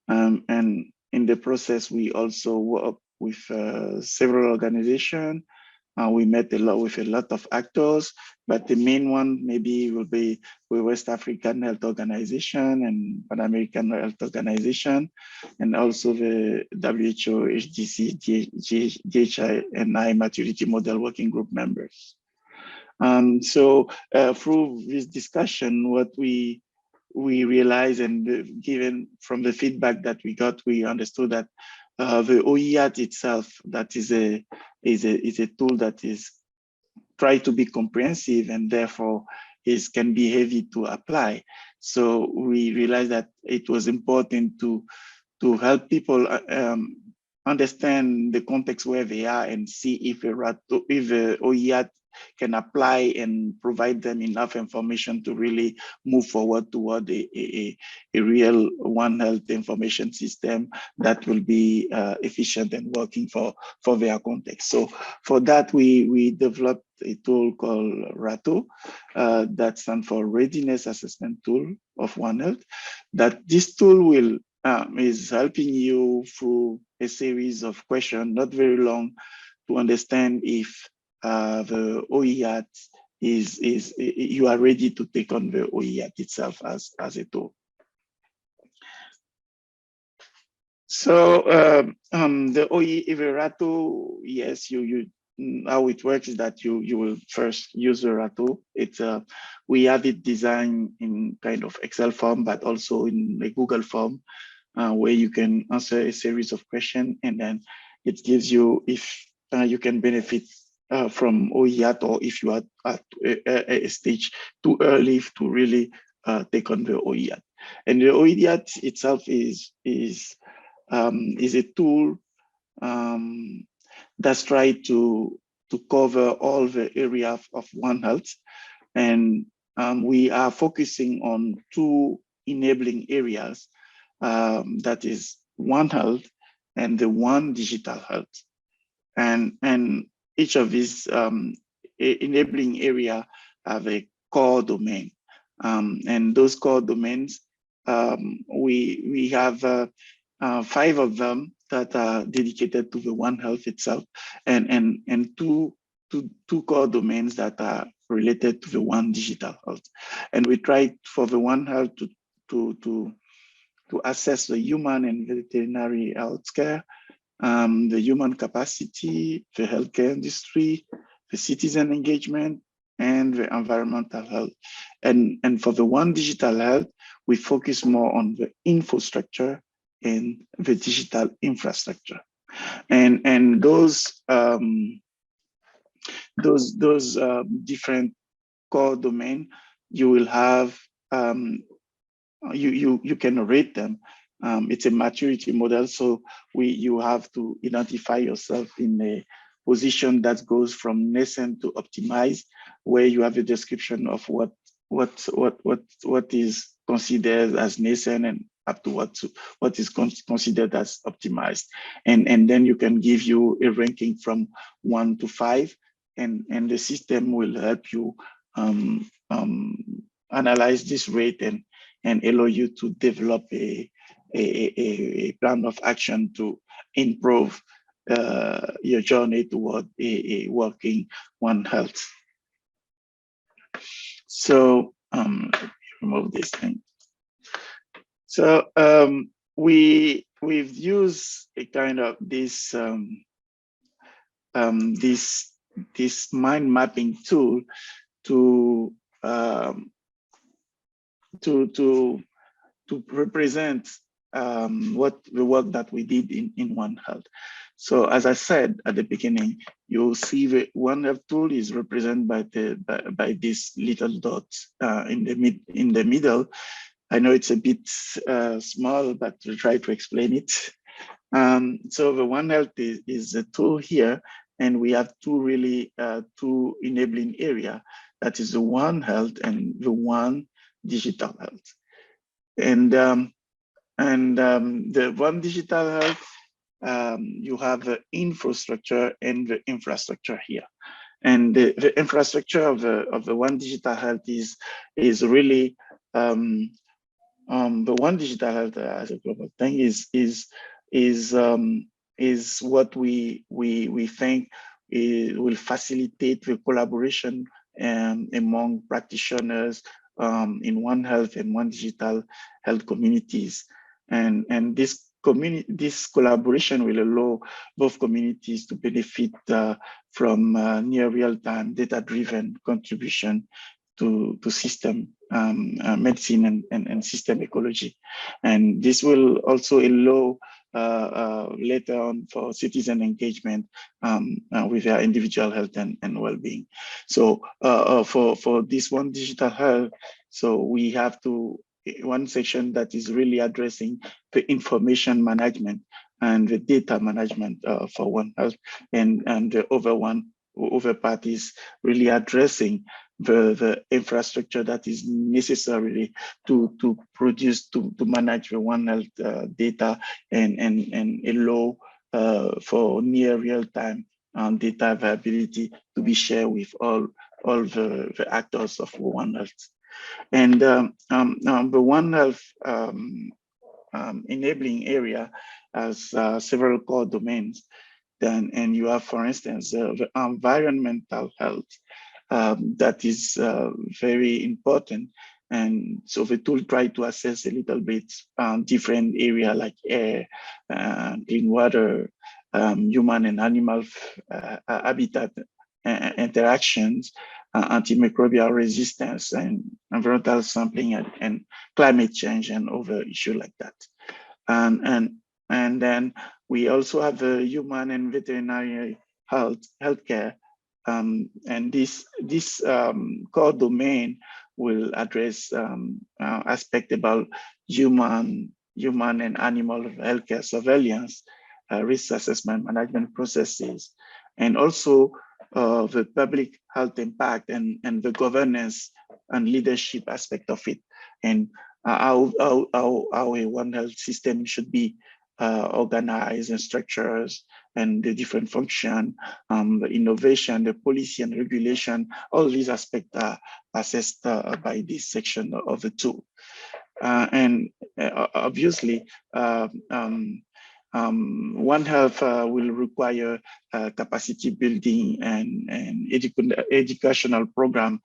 And in the process, we also worked with several organizations. We met with a lot of actors, but the main one maybe will be the West African Health Organization and Pan American Health Organization, and also the WHO, HDC, DHI, and I Maturity Model Working Group members. Through this discussion, what we realized, and given from the feedback that we got, we understood that the OIAT itself, that is a tool that is try to be comprehensive, and therefore can be heavy to apply. So we realized that it was important to help people understand the context where they are and see if the OIAT can apply and provide them enough information to really move forward toward a real One Health information system that will be efficient and working for their context. So for that, we developed a tool called RATO, that stands for Readiness Assessment Tool of One Health. That this tool will is helping you through a series of questions, not very long, to understand if the OIAT you are ready to take on the OIAT itself as a tool. So the RATO, yes, how it works is that you will first use the RATO. We have it designed in kind of Excel form, but also in a Google form, where you can answer a series of questions, and then it gives you if you can benefit from OIAT, or if you are at a stage too early to really take on the OIAT. And the OIAT itself is a tool that's tried to cover all the area of One Health. And we are focusing on two enabling areas, that is One Health and the One Digital Health. And each of these enabling area have a core domain. And those core domains, we have 5 of them that are dedicated to the One Health itself, and two core domains that are related to the One Digital Health. And we try for the One Health to assess the human and veterinary healthcare, the human capacity, the healthcare industry, the citizen engagement, and the environmental health. And for the One Digital Health, we focus more on the infrastructure and the digital infrastructure. And those different core domain, you will have, you can rate them. It's a maturity model, so you have to identify yourself in a position that goes from nascent to optimized, where you have a description of what is considered as nascent and up to what is considered as optimized, and then you can give you a ranking from 1 to 5, and the system will help you analyze this rate and allow you to develop a plan of action to improve your journey toward a working One Health. So let me remove this thing. So we've used a kind of this this mind mapping tool to represent what the work that we did in One Health. So as I said at the beginning, you'll see the One Health tool is represented by this little dot in the middle. I know it's a bit small, but we'll try to explain it. So the One Health is a tool here, and we have two enabling area. That is the One Health and the One Digital Health. And the One Digital Health, you have the infrastructure and the infrastructure here. And the infrastructure of the One Digital Health is really the One Digital Health as a global thing is what we think will facilitate the collaboration among practitioners in One Health and One Digital Health communities, and this collaboration will allow both communities to benefit from near real-time data-driven contribution to system medicine and system ecology. And this will also allow later on for citizen engagement with their individual health and well-being. So for this One Digital Health, so we have one section that is really addressing the information management and the data management for One Health, and the other part is really addressing the infrastructure that is necessary to produce, to manage the One Health data and allow for near real-time data availability to be shared with all the actors of One Health. And the One Health enabling area has several core domains. And you have, for instance, the environmental health that is very important. And so the tool tried to assess a little bit different area like air, clean water, human and animal habitat interactions, antimicrobial resistance, and environmental sampling and climate change and other issues like that. And then we also have the human and veterinary healthcare, and this core domain will address aspect about human and animal healthcare surveillance, risk assessment, management processes, and also the public health impact and the governance and leadership aspect of it, and how a One Health system should be organized and structures, and the different function, the innovation, the policy and regulation. All these aspects are assessed by this section of the tool. And obviously, One Health will require capacity building and educational program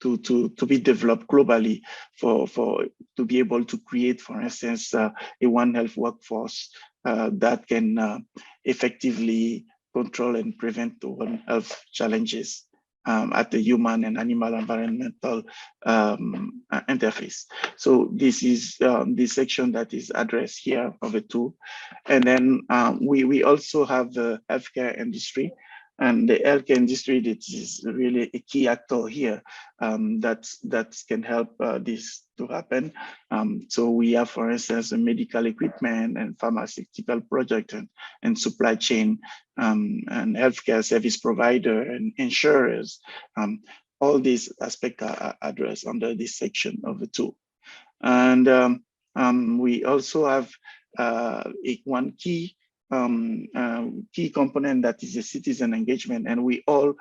to be developed globally to be able to create, for instance, a One Health workforce that can effectively control and prevent the One Health challenges at the human and animal environmental interface. So this is the section that is addressed here of the tool. And then we also have the healthcare industry. And the healthcare industry, that is really a key actor here that can help this to happen. So we have, for instance, the medical equipment and pharmaceutical project and supply chain and healthcare service provider and insurers. All these aspects are addressed under this section of the tool. And we also have one key component that is a citizen engagement, and we all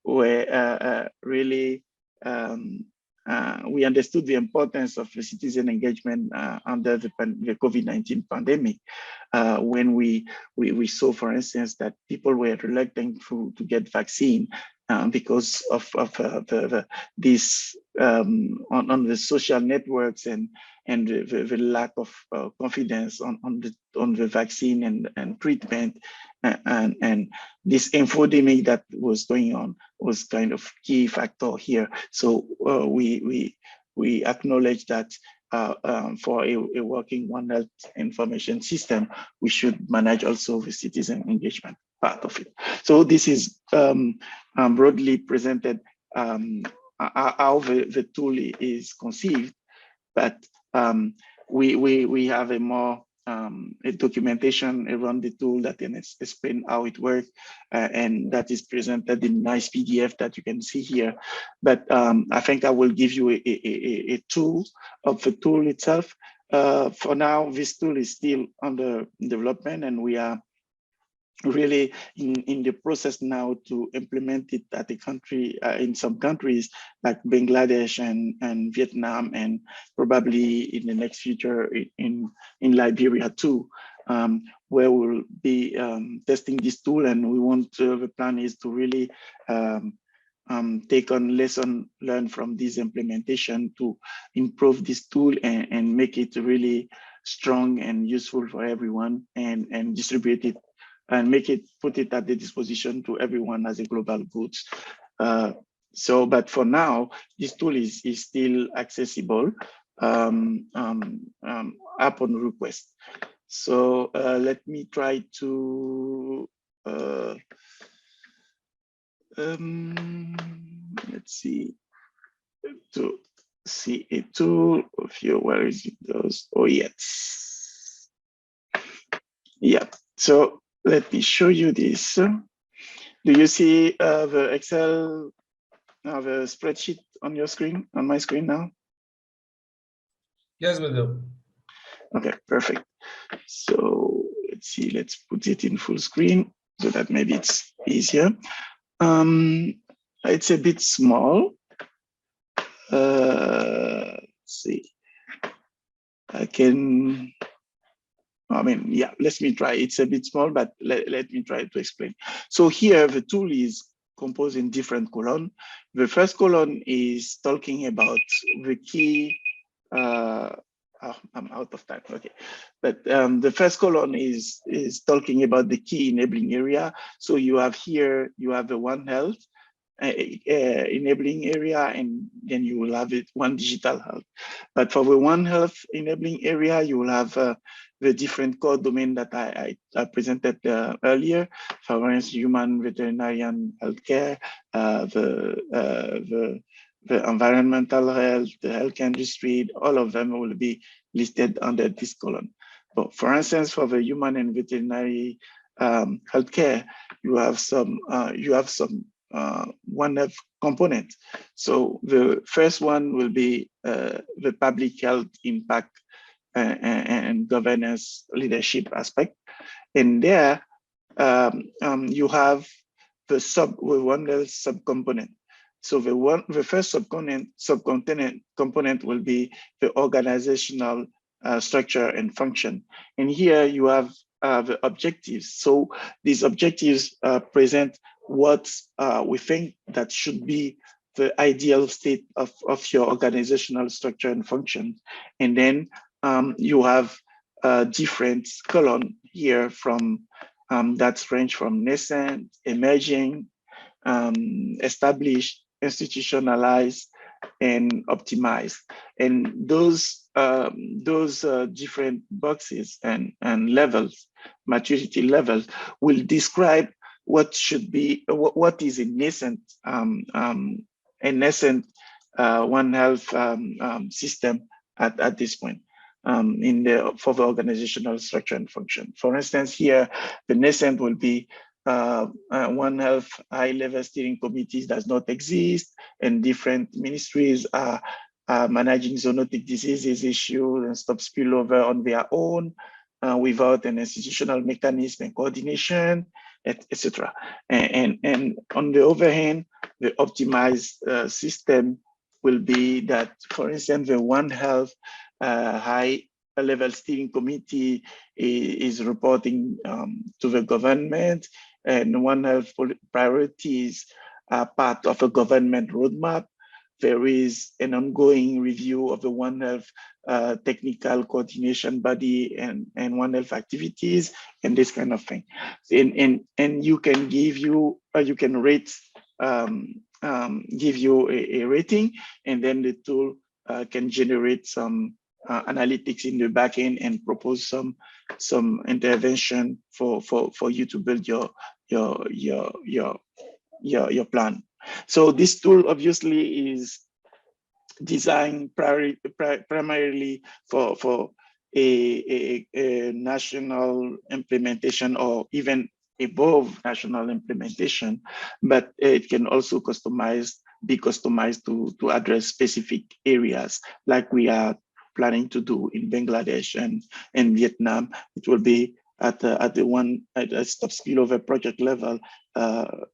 were really we understood the importance of the citizen engagement under the COVID-19 pandemic, when we saw, for instance, that people were reluctant to get vaccine, because of this on the social networks and the lack of confidence on the vaccine and treatment, and this infodemic that was going on was kind of key factor here. So we acknowledge that for a working One Health information system, we should manage also the citizen engagement part of it. So this is broadly presented how the tool is conceived, but we have a more a documentation around the tool that can explain how it works, and that is presented in nice PDF that you can see here. But I think I will give you a tool of the tool itself. For now, this tool is still under development, and we are really in the process now to implement it at the country in some countries like Bangladesh and Vietnam, and probably in the next future in Liberia too, where we'll be testing this tool. And we want the plan is to really take on lesson learned from this implementation to improve this tool and make it really strong and useful for everyone, and distribute it and put it at the disposition to everyone as a global goods. But for now, this tool is still accessible upon request. So let me try to let's see, to see a tool of you. Where is it? Those? Oh, yes. Yeah. So let me show you this. Do you see the Excel, the spreadsheet on your screen, on my screen now? Yes, we do. Okay, perfect. So let's see, let's put it in full screen so that maybe it's easier. It's a bit small. Let's see. Let me try. It's a bit small, but let me try to explain. So here the tool is composed in different columns. The first column is talking about the key. I'm out of time. Okay, but the first column is talking about the key enabling area. So you have here, you have the One Health enabling area, and then you will have it One Digital Health. But for the One Health enabling area, you will have the different core domain that I presented earlier. For instance, human, veterinarian, healthcare, the environmental health, the health industry, all of them will be listed under this column. But for instance, for the human and veterinary healthcare, you have some One Health component. So the first one will be the public health impact and governance leadership aspect. And there you have the One Health subcomponent. So the first component will be the organizational structure and function. And here you have the objectives. So these objectives present what we think that should be the ideal state of your organizational structure and function. And then you have different column here from that range from nascent, emerging, established, institutionalized, and optimized. And those different boxes and levels, maturity levels, will describe what should be, what is a nascent One Health system at this point for the organizational structure and function. For instance, here the nascent will be One Health high-level steering committees does not exist, and different ministries are managing zoonotic diseases issues and stop spillover on their own without an institutional mechanism and coordination, etc. And on the other hand, the optimized system will be that, for instance, the One Health high-level steering committee is reporting to the government, and One Health priorities part of a government roadmap. There is an ongoing review of the One Health technical coordination body and One Health activities and this kind of thing. And you can give you, you can rate, give you a rating, and then the tool can generate some analytics in the backend and propose some intervention for you to build your plan. So this tool obviously is designed primarily for a national implementation or even above national implementation, but it can also be customized to address specific areas like we are planning to do in Bangladesh and in Vietnam. It will be at a stop spillover project level,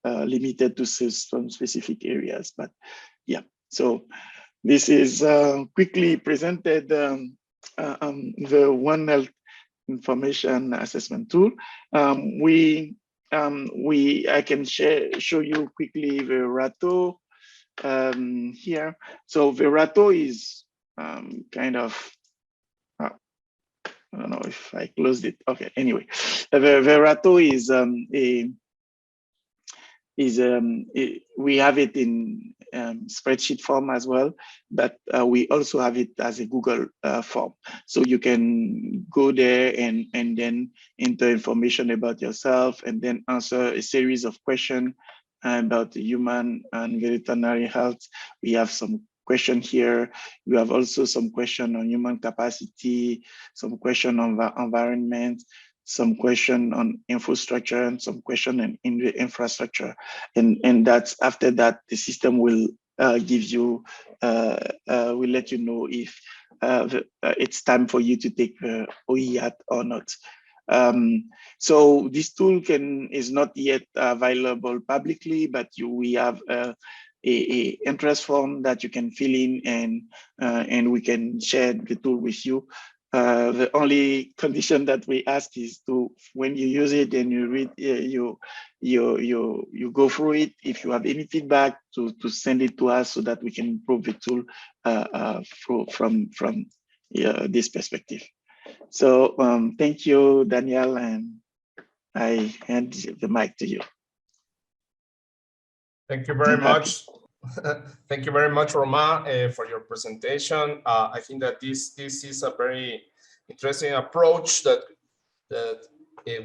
limited to some specific areas. But yeah, so this is quickly presented the One Health information assessment tool. I can show you quickly Verato here. So Verato is kind of, I don't know if I closed it. Okay, anyway, Verato we have it in spreadsheet form as well, but we also have it as a Google form. So you can go there and then enter information about yourself and then answer a series of questions about human and veterinary health. We have some question here. We have also some question on human capacity, some question on the environment, some question on infrastructure, and some question in the infrastructure. And that's after that, the system will give you, will let you know if it's time for you to take the OIAT or not. So this tool is not yet available publicly, but we have a interest form that you can fill in, and we can share the tool with you. The only condition that we ask is to, when you use it and you read, you go through it. If you have any feedback, to send it to us so that we can improve the tool from this perspective. So thank you, Daniel, and I hand the mic to you. Thank you very much. Thank you very much, Romain, for your presentation. I think that this is a very interesting approach that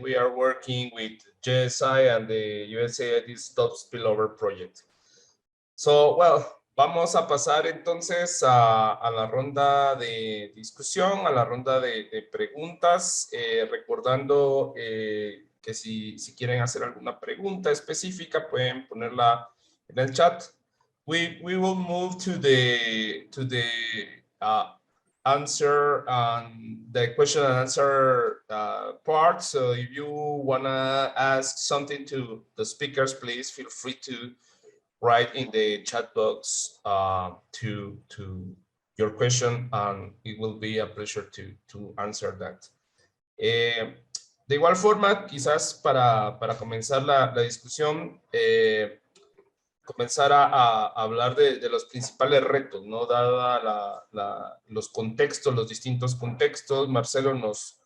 we are working with JSI and the USAID Stop Spillover Project. So, well, vamos a pasar entonces a la ronda de discusión, a la ronda de preguntas, recordando que si quieren hacer alguna pregunta específica pueden ponerla en el chat. We will move to the answer the question and answer part. So if you wanna ask something to the speakers, please feel free to write in the chat box to your question, and it will be a pleasure to answer that. De igual forma, quizás para comenzar la discusión, comenzar a hablar de los principales retos, ¿no? Dada los contextos, los distintos contextos. Marcelo nos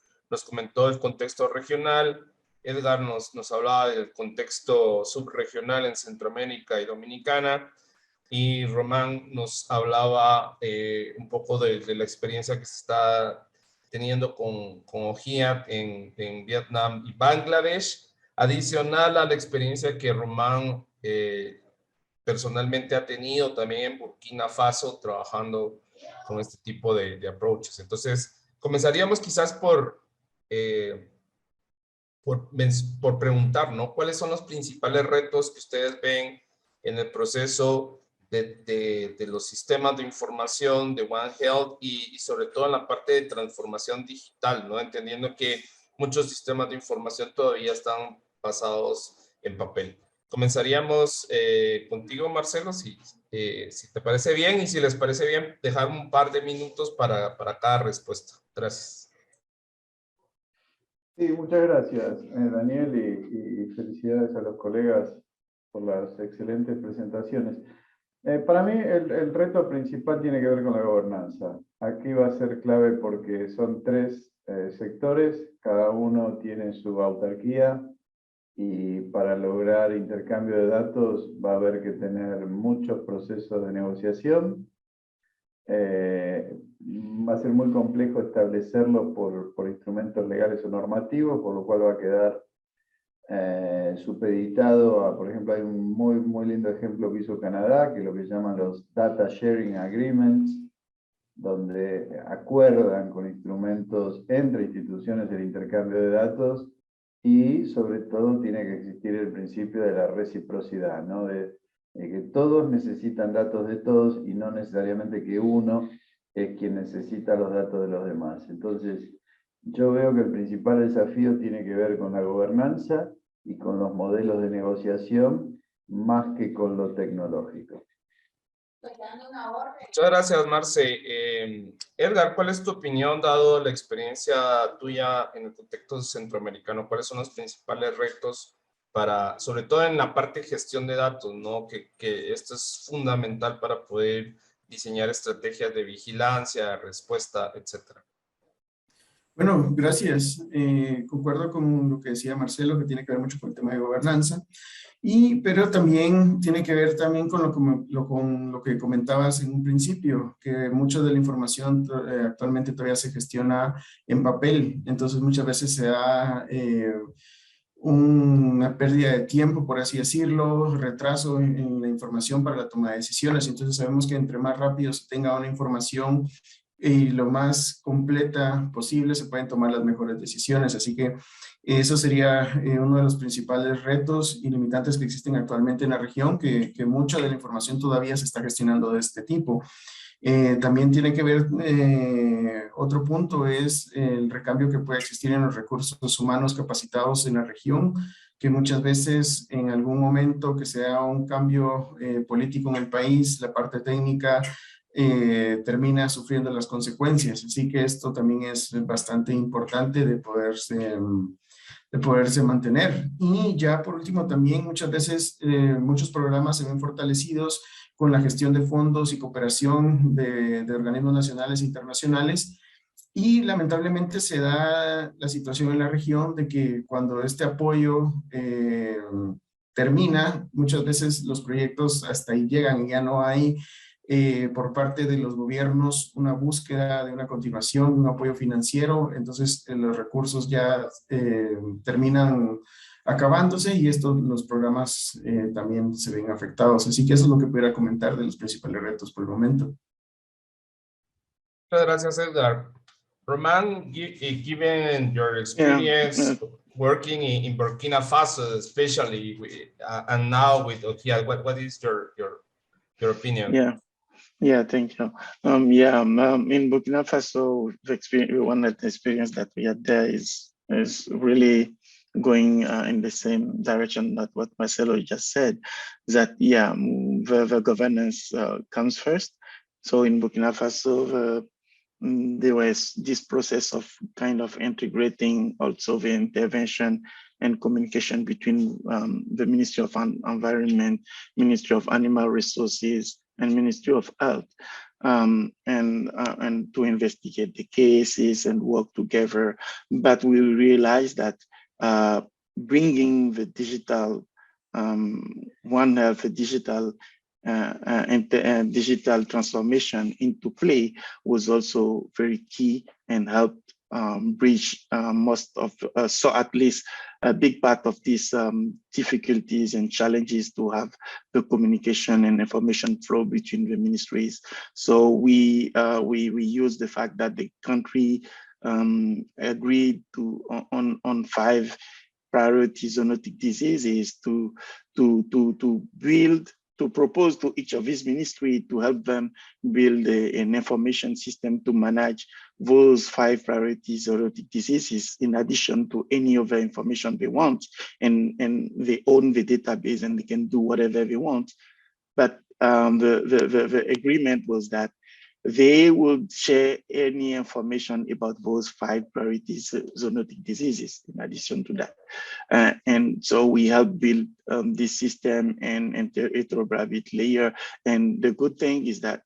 comentó el contexto regional, Edgar nos hablaba del contexto subregional en Centroamérica y Dominicana, y Román nos hablaba un poco de la experiencia que se está teniendo con OIAT en Vietnam y Bangladesh, adicional a la experiencia que Román personalmente ha tenido también en Burkina Faso trabajando con este tipo de approaches. Entonces, comenzaríamos quizás por preguntar, ¿no? ¿Cuáles son los principales retos que ustedes ven en el proceso de los sistemas de información de One Health y sobre todo en la parte de transformación digital, ¿no? Entendiendo que muchos sistemas de información todavía están basados en papel. Comenzaríamos contigo, Marcelo, si te parece bien, y si les parece bien, dejar un par de minutos para cada respuesta. Gracias. Sí, muchas gracias, Daniel, y felicidades a los colegas por las excelentes presentaciones. Para mí el reto principal tiene que ver con la gobernanza. Aquí va a ser clave porque son 3 sectores, cada uno tiene su autarquía y para lograr intercambio de datos va a haber que tener muchos procesos de negociación. Va a ser muy complejo establecerlo por instrumentos legales o normativos, por lo cual va a quedar supeditado a, por ejemplo, hay un muy lindo ejemplo que hizo Canadá, que es lo que llaman los Data Sharing Agreements, donde acuerdan con instrumentos entre instituciones el intercambio de datos y sobre todo tiene que existir el principio de la reciprocidad, ¿no? De que todos necesitan datos de todos y no necesariamente que uno es quien necesita los datos de los demás. Entonces, yo veo que el principal desafío tiene que ver con la gobernanza y con los modelos de negociación más que con lo tecnológico. Muchas gracias, Marce. Edgar, ¿cuál es tu opinión dado la experiencia tuya en el contexto centroamericano? ¿Cuáles son los principales retos para, sobre todo en la parte de gestión de datos, ¿no? Que esto es fundamental para poder diseñar estrategias de vigilancia, respuesta, etcétera? Bueno, gracias. Concuerdo con lo que decía Marcelo, que tiene que ver mucho con el tema de gobernanza, pero también tiene que ver también con lo que comentabas en un principio, que mucha de la información actualmente todavía se gestiona en papel, entonces muchas veces se da una pérdida de tiempo, por así decirlo, retraso en la información para la toma de decisiones. Entonces sabemos que entre más rápido se tenga una información y lo más completa posible, se pueden tomar las mejores decisiones. Así que eso sería uno de los principales retos y limitantes que existen actualmente en la región, que mucha de la información todavía se está gestionando de este tipo. También tiene que ver, otro punto es el recambio que puede existir en los recursos humanos capacitados en la región, que muchas veces en algún momento que sea un cambio político en el país, la parte técnica termina sufriendo las consecuencias. Así que esto también es bastante importante de poderse mantener. Y ya por último también muchas veces muchos programas se ven fortalecidos con la gestión de fondos y cooperación de organismos nacionales e internacionales. Y lamentablemente se da la situación en la región de que cuando este apoyo termina, muchas veces los proyectos hasta ahí llegan y ya no hay por parte de los gobiernos una búsqueda de una continuación, un apoyo financiero, entonces los recursos ya terminan acabándose y los programas también se ven afectados. Así que eso es lo que pudiera comentar de los principales retos por el momento. Muchas gracias, Edgar. Roman, given your experience working in Burkina Faso, especially, and now with OTI, what is your opinion? Yeah, thank you. In Burkina Faso, one of the experience that we had there is really going in the same direction that what Marcelo just said, that the governance comes first. So in Burkina Faso, there was this process of kind of integrating also the intervention and communication between the Ministry of Environment, Ministry of Animal Resources, and Ministry of Health, and to investigate the cases and work together. But we realized that bringing the digital, One Health, digital digital transformation into play was also very key and helped bridge most of, so at least a big part of these difficulties and challenges to have the communication and information flow between the ministries. So we use the fact that the country agreed to on 5 priority zoonotic diseases to propose to each of these ministries to help them build an information system to manage those 5 priority zoonotic diseases, in addition to any other information they want. And they own the database and they can do whatever they want. But the agreement was that they would share any information about those 5 priority zoonotic diseases in addition to that. And so we help build this system and interoperability layer. And the good thing is that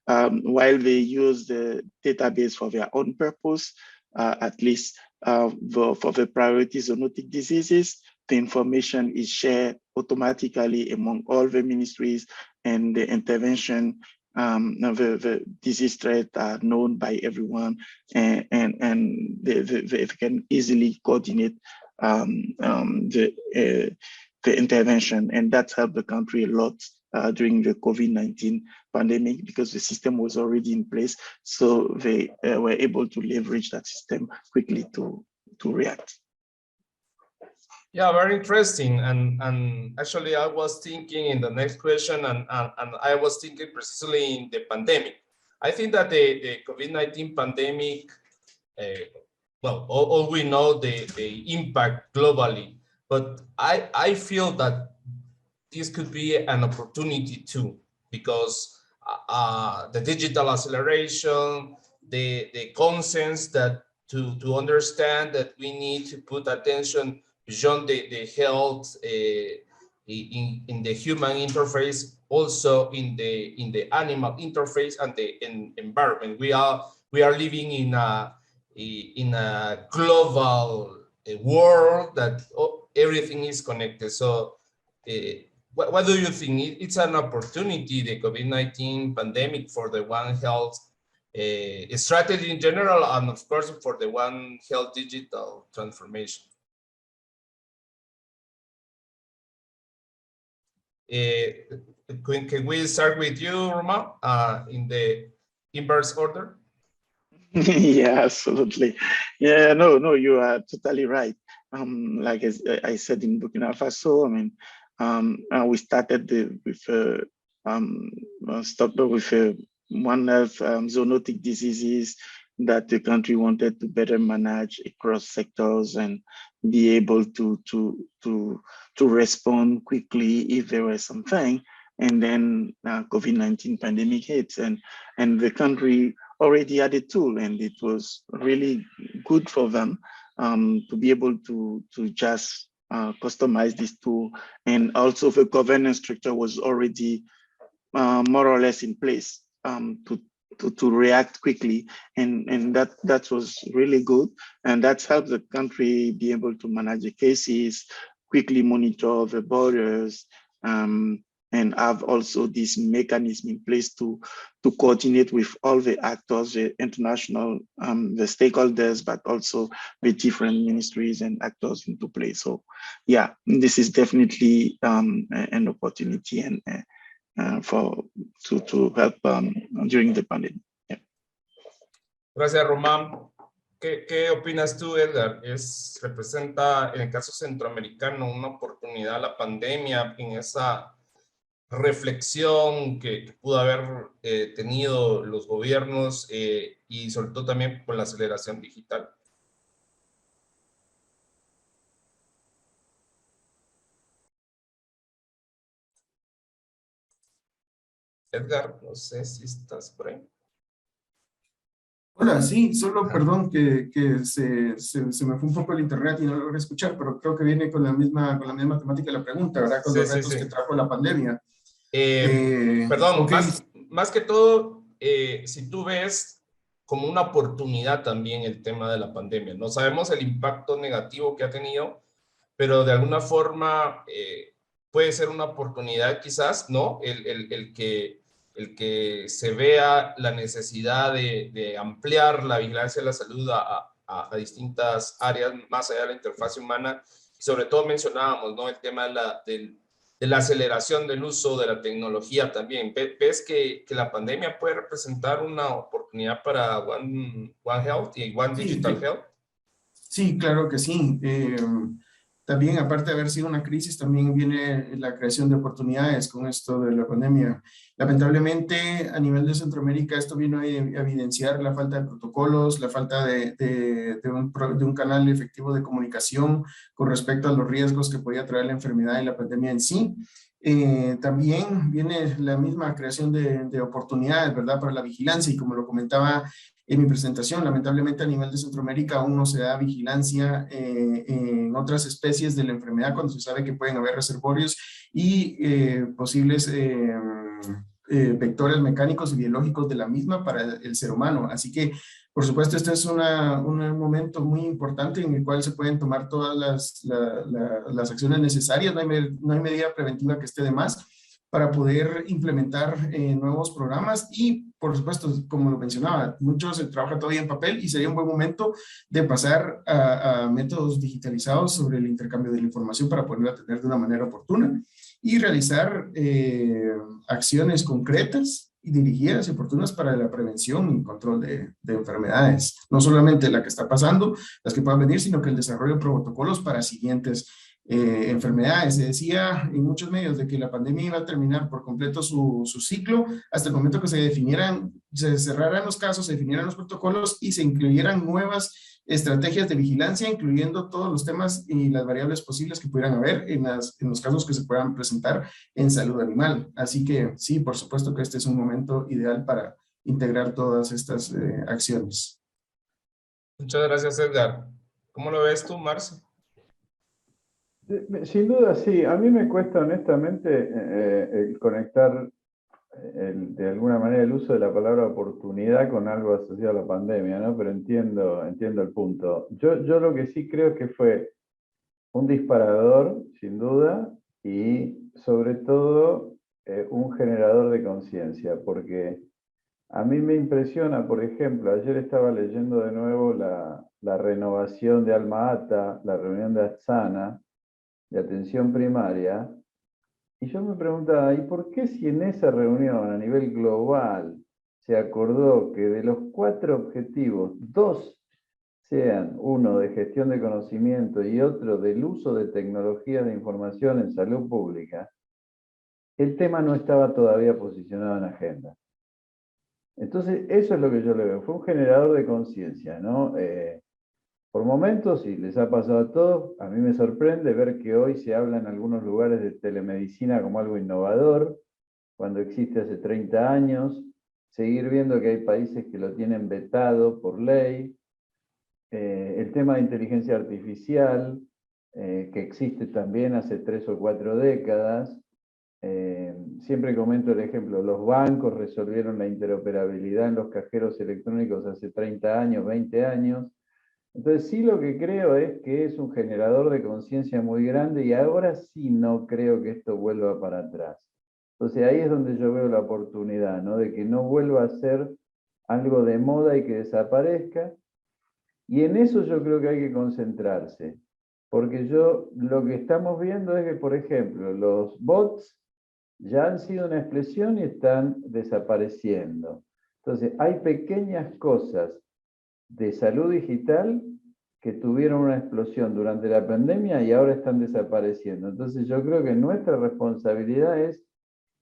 while they use the database for their own purpose, at least for the priority zoonotic diseases, the information is shared automatically among all the ministries, and the intervention, the disease threats are known by everyone, and they can easily coordinate the intervention, and that helped the country a lot during the COVID-19 pandemic, because the system was already in place. So they were able to leverage that system quickly to react. Yeah, very interesting. And actually, I was thinking in the next question, and I was thinking precisely in the pandemic. I think that the COVID-19 pandemic, well, all we know the impact globally, but I feel that this could be an opportunity too, because the digital acceleration, the consensus that to understand that we need to put attention beyond the health in the human interface, also in the animal interface and the environment. We are living in a global world that everything is connected. So what do you think? It's an opportunity, the COVID-19 pandemic, for the One Health strategy in general, and of course for the One Health digital transformation. Can we start with you, Roma, in the inverse order? Yeah, absolutely. Yeah, no, you are totally right. Like I said in Burkina Faso, I mean, we started with One Health zoonotic diseases that the country wanted to better manage across sectors and be able to respond quickly if there was something. And then COVID-19 pandemic hits, and the country already had a tool, and it was really good for them to be able to just customize this tool. And also the governance structure was already more or less in place to react quickly, and that was really good, and that's helped the country be able to manage the cases, quickly monitor the borders, and have also this mechanism in place to coordinate with all the actors, the international, the stakeholders, but also the different ministries and actors into play. So yeah, this is definitely an opportunity and to help during the pandemic. Yeah. Gracias, Román. ¿Qué opinas tú, Edgar? ¿Representa en el caso centroamericano una oportunidad la pandemia en esa reflexión que pudo haber tenido los gobiernos y sobre todo también con la aceleración digital? Edgar, no sé si estás por ahí. Hola, sí, solo perdón que se me fue un poco el internet y no logré escuchar, pero creo que viene con la misma temática de la pregunta, ¿verdad? Con los retos que trajo la pandemia. Perdón, okay. más que todo, si tú ves como una oportunidad también el tema de la pandemia, no sabemos el impacto negativo que ha tenido, pero de alguna forma puede ser una oportunidad quizás, ¿no? El que se vea la necesidad de ampliar la vigilancia de la salud a distintas áreas más allá de la interfaz humana. Y sobre todo mencionábamos, ¿no? El tema de la aceleración del uso de la tecnología también. ¿Ves que la pandemia puede representar una oportunidad para One Health y One Digital Health? Sí, claro que sí. También, aparte de haber sido una crisis, también viene la creación de oportunidades con esto de la pandemia. Lamentablemente, a nivel de Centroamérica, esto vino a evidenciar la falta de protocolos, la falta de un canal efectivo de comunicación con respecto a los riesgos que podía traer la enfermedad y la pandemia en sí. También viene la misma creación de oportunidades, ¿verdad? Para la vigilancia y como lo comentaba en mi presentación, lamentablemente a nivel de Centroamérica aún no se da vigilancia en otras especies de la enfermedad cuando se sabe que pueden haber reservorios y posibles vectores mecánicos y biológicos de la misma para el ser humano. Así que, por supuesto, este es un momento muy importante en el cual se pueden tomar todas las acciones necesarias. No hay medida preventiva que esté de más para poder implementar nuevos programas y, por supuesto, como lo mencionaba, mucho se trabaja todavía en papel y sería un buen momento de pasar a métodos digitalizados sobre el intercambio de la información para poderla tener de una manera oportuna y realizar acciones concretas y dirigidas y oportunas para la prevención y control de enfermedades. No solamente la que está pasando, las que puedan venir, sino que el desarrollo de protocolos para siguientes enfermedades. Se decía en muchos medios de que la pandemia iba a terminar por completo su ciclo hasta el momento que se cerraran los casos, se definieran los protocolos y se incluyeran nuevas estrategias de vigilancia, incluyendo todos los temas y las variables posibles que pudieran haber en los casos que se puedan presentar en salud animal. Así que sí, por supuesto que este es un momento ideal para integrar todas estas acciones. Muchas gracias, Edgar. ¿Cómo lo ves tú, Marce? Sin duda, sí. A mí me cuesta honestamente el conectar de alguna manera el uso de la palabra oportunidad con algo asociado a la pandemia, ¿no? Pero entiendo el punto. Yo lo que sí creo es que fue un disparador, sin duda, y sobre todo un generador de conciencia, porque a mí me impresiona, por ejemplo, ayer estaba leyendo de nuevo la renovación de Alma Ata, la reunión de Atsana, de atención primaria, y yo me preguntaba, ¿y por qué si en esa reunión a nivel global se acordó que de los 4 objetivos, 2 sean uno de gestión de conocimiento y otro del uso de tecnologías de información en salud pública, el tema no estaba todavía posicionado en agenda? Entonces, eso es lo que yo le veo. Fue un generador de conciencia, ¿no? Por momentos, y les ha pasado a todos, a mí me sorprende ver que hoy se habla en algunos lugares de telemedicina como algo innovador, cuando existe hace 30 años, seguir viendo que hay países que lo tienen vetado por ley, el tema de inteligencia artificial, que existe también hace 3 o 4 décadas. Siempre comento el ejemplo, los bancos resolvieron la interoperabilidad en los cajeros electrónicos hace 30 años, 20 años. Entonces sí, lo que creo es que es un generador de conciencia muy grande y ahora sí no creo que esto vuelva para atrás. Entonces ahí es donde yo veo la oportunidad, ¿no? De que no vuelva a ser algo de moda y que desaparezca. Y en eso yo creo que hay que concentrarse. Porque lo que estamos viendo es que, por ejemplo, los bots ya han sido una expresión y están desapareciendo. Entonces hay pequeñas cosas de salud digital que tuvieron una explosión durante la pandemia y ahora están desapareciendo. Entonces yo creo que nuestra responsabilidad es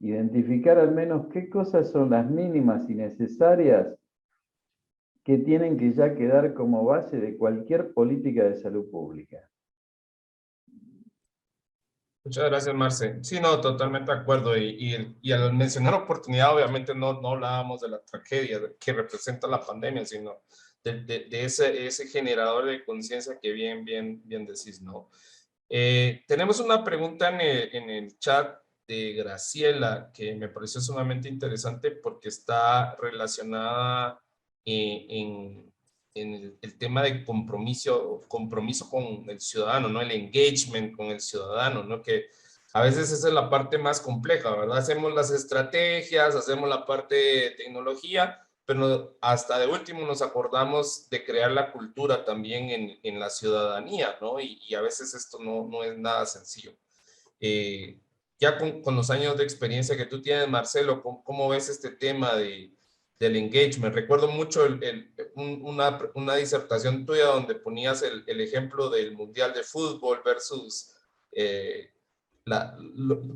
identificar al menos qué cosas son las mínimas y necesarias que tienen que ya quedar como base de cualquier política de salud pública. Muchas gracias, Marce. Sí, no, totalmente de acuerdo. Y al mencionar oportunidad, obviamente no hablábamos de la tragedia que representa la pandemia, sino de ese generador de conciencia que bien decís, ¿no? Tenemos una pregunta en el chat de Graciela que me pareció sumamente interesante porque está relacionada en el tema de compromiso con el ciudadano, ¿no? El engagement con el ciudadano, ¿no? Que a veces esa es la parte más compleja, ¿verdad? Hacemos las estrategias, hacemos la parte de tecnología, pero hasta de último nos acordamos de crear la cultura también en la ciudadanía, ¿no? Y a veces esto no es nada sencillo. Ya con los años de experiencia que tú tienes, Marcelo, ¿cómo ves este tema del engagement? Recuerdo mucho una disertación tuya donde ponías el ejemplo del Mundial de Fútbol versus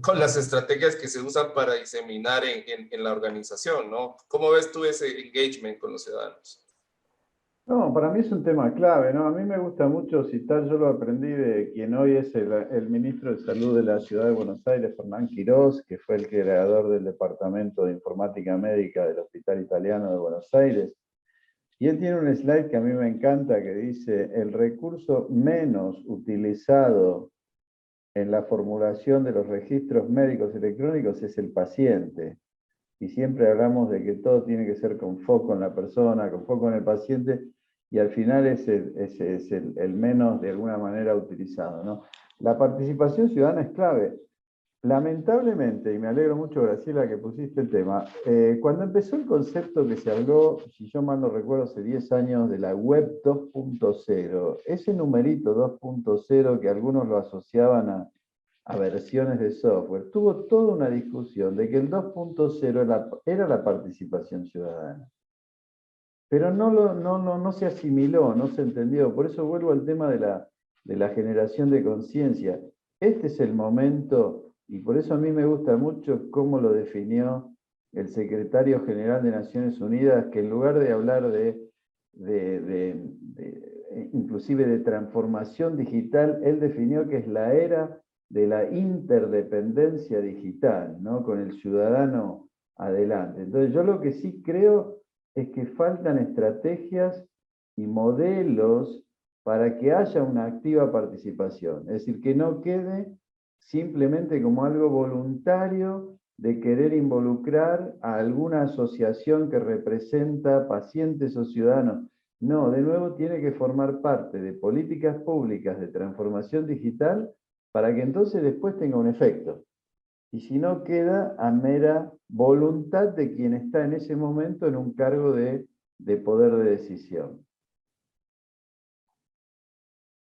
con las estrategias que se usan para diseminar en la organización, ¿no? ¿Cómo ves tú ese engagement con los ciudadanos? No, para mí es un tema clave, ¿no? A mí me gusta mucho citar, yo lo aprendí de quien hoy es el ministro de Salud de la Ciudad de Buenos Aires, Fernán Quirós, que fue el creador del Departamento de Informática Médica del Hospital Italiano de Buenos Aires. Y él tiene un slide que a mí me encanta que dice, el recurso menos utilizado en la formulación de los registros médicos electrónicos es el paciente. Y siempre hablamos de que todo tiene que ser con foco en la persona, con foco en el paciente, y al final ese es el menos de alguna manera utilizado, ¿no? La participación ciudadana es clave. Lamentablemente, y me alegro mucho, Graciela, que pusiste el tema, cuando empezó el concepto que se habló, si yo mal no recuerdo, hace 10 años, de la web 2.0, ese numerito 2.0 que algunos lo asociaban a versiones de software, tuvo toda una discusión de que el 2.0 era la participación ciudadana. Pero no se asimiló, no se entendió. Por eso vuelvo al tema de la generación de conciencia. Este es el momento, y por eso a mí me gusta mucho cómo lo definió el secretario general de Naciones Unidas, que en lugar de hablar inclusive de transformación digital, él definió que es la era de la interdependencia digital, ¿no? Con el ciudadano adelante. Entonces yo lo que sí creo es que faltan estrategias y modelos para que haya una activa participación. Es decir, que no quede simplemente como algo voluntario de querer involucrar a alguna asociación que representa pacientes o ciudadanos. No, de nuevo tiene que formar parte de políticas públicas de transformación digital para que entonces después tenga un efecto. Y si no, queda a mera voluntad de quien está en ese momento en un cargo de poder de decisión.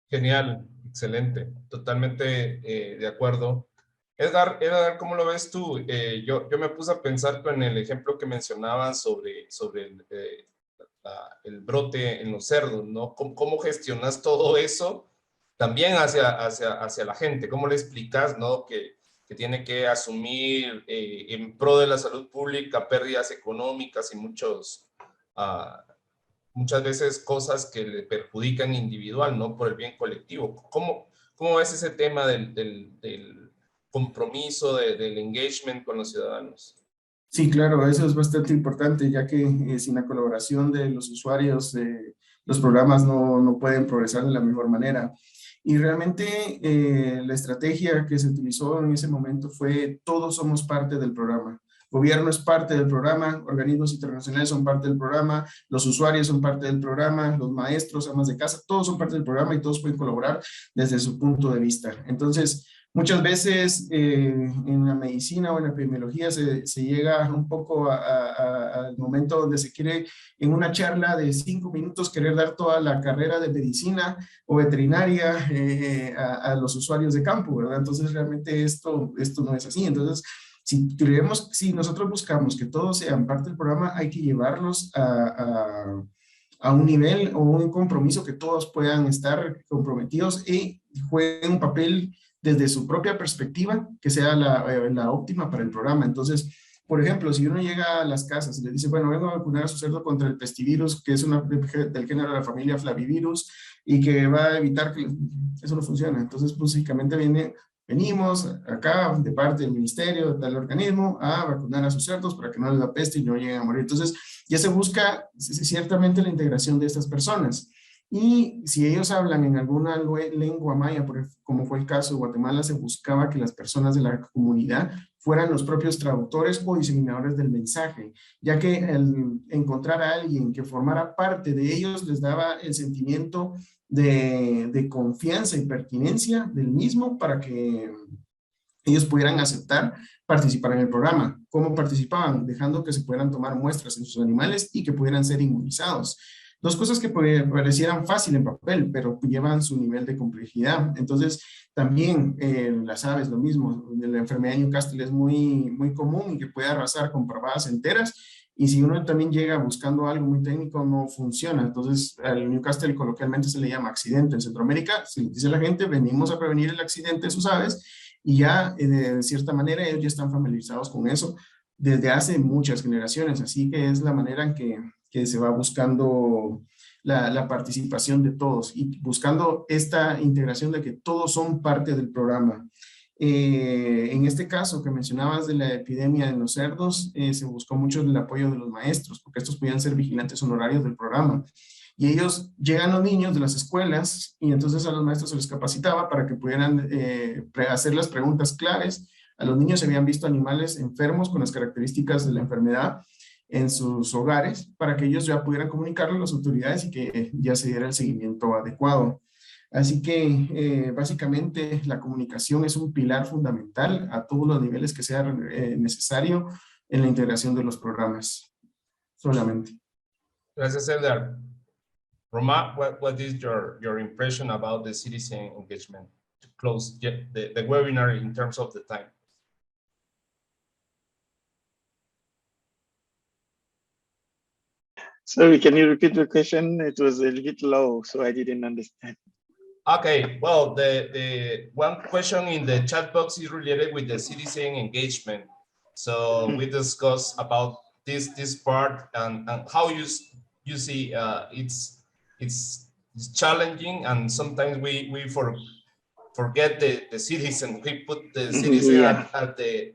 Genial, excelente, totalmente de acuerdo. Edgar, ¿cómo lo ves tú? Yo me puse a pensar con el ejemplo que mencionaban sobre el brote en los cerdos, ¿no? ¿Cómo gestionas todo eso también hacia la gente? ¿Cómo le explicas, ¿no? Que tiene que asumir en pro de la salud pública pérdidas económicas y muchas veces cosas que le perjudican individual, ¿no? Por el bien colectivo. ¿Cómo ves ese tema del compromiso, del engagement con los ciudadanos? Sí, claro, eso es bastante importante, ya que sin la colaboración de los usuarios, los programas no pueden progresar de la mejor manera. Y realmente la estrategia que se utilizó en ese momento fue todos somos parte del programa. Gobierno es parte del programa, organismos internacionales son parte del programa, los usuarios son parte del programa, los maestros, amas de casa, todos son parte del programa y todos pueden colaborar desde su punto de vista. Entonces, muchas veces en la medicina o en la epidemiología se llega un poco al momento donde se quiere en una charla de 5 minutos querer dar toda la carrera de medicina o veterinaria a los usuarios de campo, ¿verdad? Entonces realmente esto no es así. Entonces si nosotros buscamos que todos sean parte del programa, hay que llevarlos a un nivel o un compromiso que todos puedan estar comprometidos y jueguen un papel desde su propia perspectiva, que sea la óptima para el programa. Entonces, por ejemplo, si uno llega a las casas y le dice, bueno, vengo a vacunar a su cerdo contra el pestivirus, que es del género de la familia Flavivirus, y que va a evitar que eso no funciona. Entonces, básicamente venimos acá de parte del ministerio, de tal organismo, a vacunar a sus cerdos para que no les da peste y no lleguen a morir. Entonces, ya se busca ciertamente la integración de estas personas. Y si ellos hablan en alguna lengua maya, como fue el caso de Guatemala, se buscaba que las personas de la comunidad fueran los propios traductores o diseminadores del mensaje, ya que el encontrar a alguien que formara parte de ellos les daba el sentimiento de confianza y pertinencia del mismo para que ellos pudieran aceptar participar en el programa. ¿Cómo participaban? Dejando que se pudieran tomar muestras en sus animales y que pudieran ser inmunizados. Dos cosas que parecieran fácil en papel, pero llevan su nivel de complejidad. Entonces, también las aves, lo mismo. La enfermedad de Newcastle es muy común y que puede arrasar con parvadas enteras. Y si uno también llega buscando algo muy técnico, no funciona. Entonces, al Newcastle coloquialmente se le llama accidente. En Centroamérica, si dice la gente, venimos a prevenir el accidente de sus aves, y ya de cierta manera ellos ya están familiarizados con eso desde hace muchas generaciones. Así que es la manera en que se va buscando la participación de todos y buscando esta integración de que todos son parte del programa. En este caso que mencionabas de la epidemia de los cerdos, se buscó mucho el apoyo de los maestros, porque estos podían ser vigilantes honorarios del programa. Y ellos llegan los niños de las escuelas y entonces a los maestros se les capacitaba para que pudieran hacer las preguntas claves. A los niños se habían visto animales enfermos con las características de la enfermedad en sus hogares para que ellos ya pudieran comunicarlo a las autoridades y que ya se diera el seguimiento adecuado. Así que básicamente la comunicación es un pilar fundamental a todos los niveles que sea necesario en la integración de los programas. Solamente. Gracias, Edgar. Roma, what is your impression about the citizen engagement to close the webinar in terms of the time? Sorry, can you repeat the question? It was a little bit low, so I didn't understand. Okay, well, the one question in the chat box is related with the citizen engagement. So we discussed about this part and how you see it's challenging, and sometimes we forget the citizen. We put the citizen at the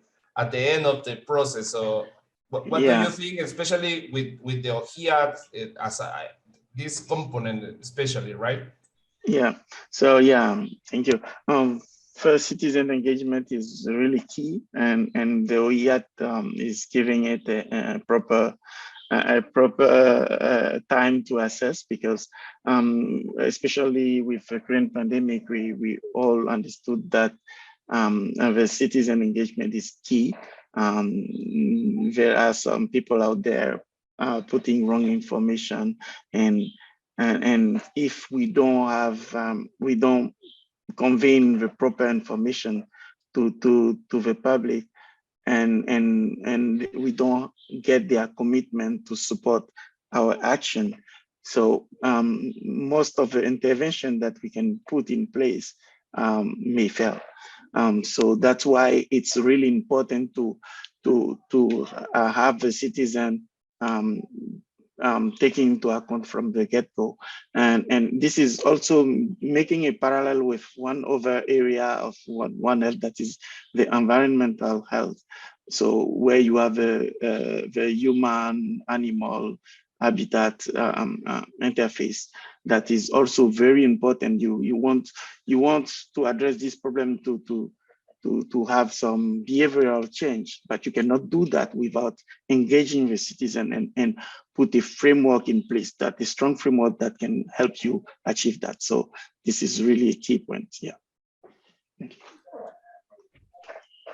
end of the process. So what do you think, especially with the OHIAT as this component, especially, right? Yeah. So yeah, thank you. First, citizen engagement is really key, and the OIAT is giving it a proper time to assess, because especially with the current pandemic, we all understood that the citizen engagement is key. There are some people out there putting wrong information, and if we don't have we don't convey the proper information to the public, and we don't get their commitment to support our action, so most of the intervention that we can put in place may fail. So that's why it's really important to have the citizen taking into account from the get-go. And this is also making a parallel with one other area of One Health, that is the environmental health. So where you have the human-animal habitat interface, that is also very important. You want to address this problem to have some behavioral change, but you cannot do that without engaging the citizen and put a framework in place, that a strong framework that can help you achieve that. So this is really a key point. Yeah. Thank you.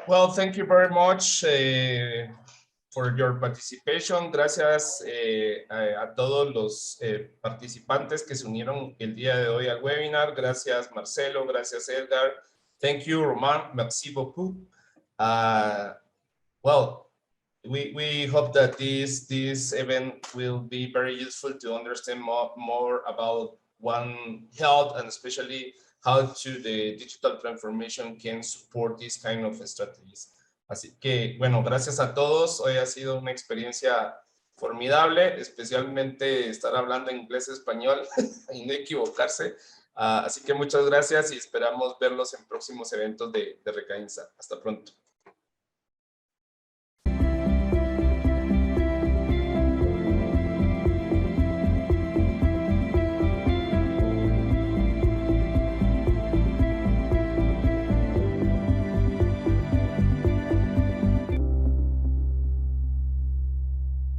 Well, thank you very much for your participation. Gracias a todos los participantes que se unieron el día de hoy al webinar. Gracias, Marcelo. Gracias, Edgar. Thank you, Roman. Merci beaucoup. Well, we hope that this event will be very useful to understand more about One Health, and especially how the digital transformation can support this kind of strategies. Así que, bueno, gracias a todos. Hoy ha sido una experiencia formidable, especialmente estar hablando inglés-español y no equivocarse. Así que muchas gracias y esperamos verlos en próximos eventos de Recainsa. Hasta pronto.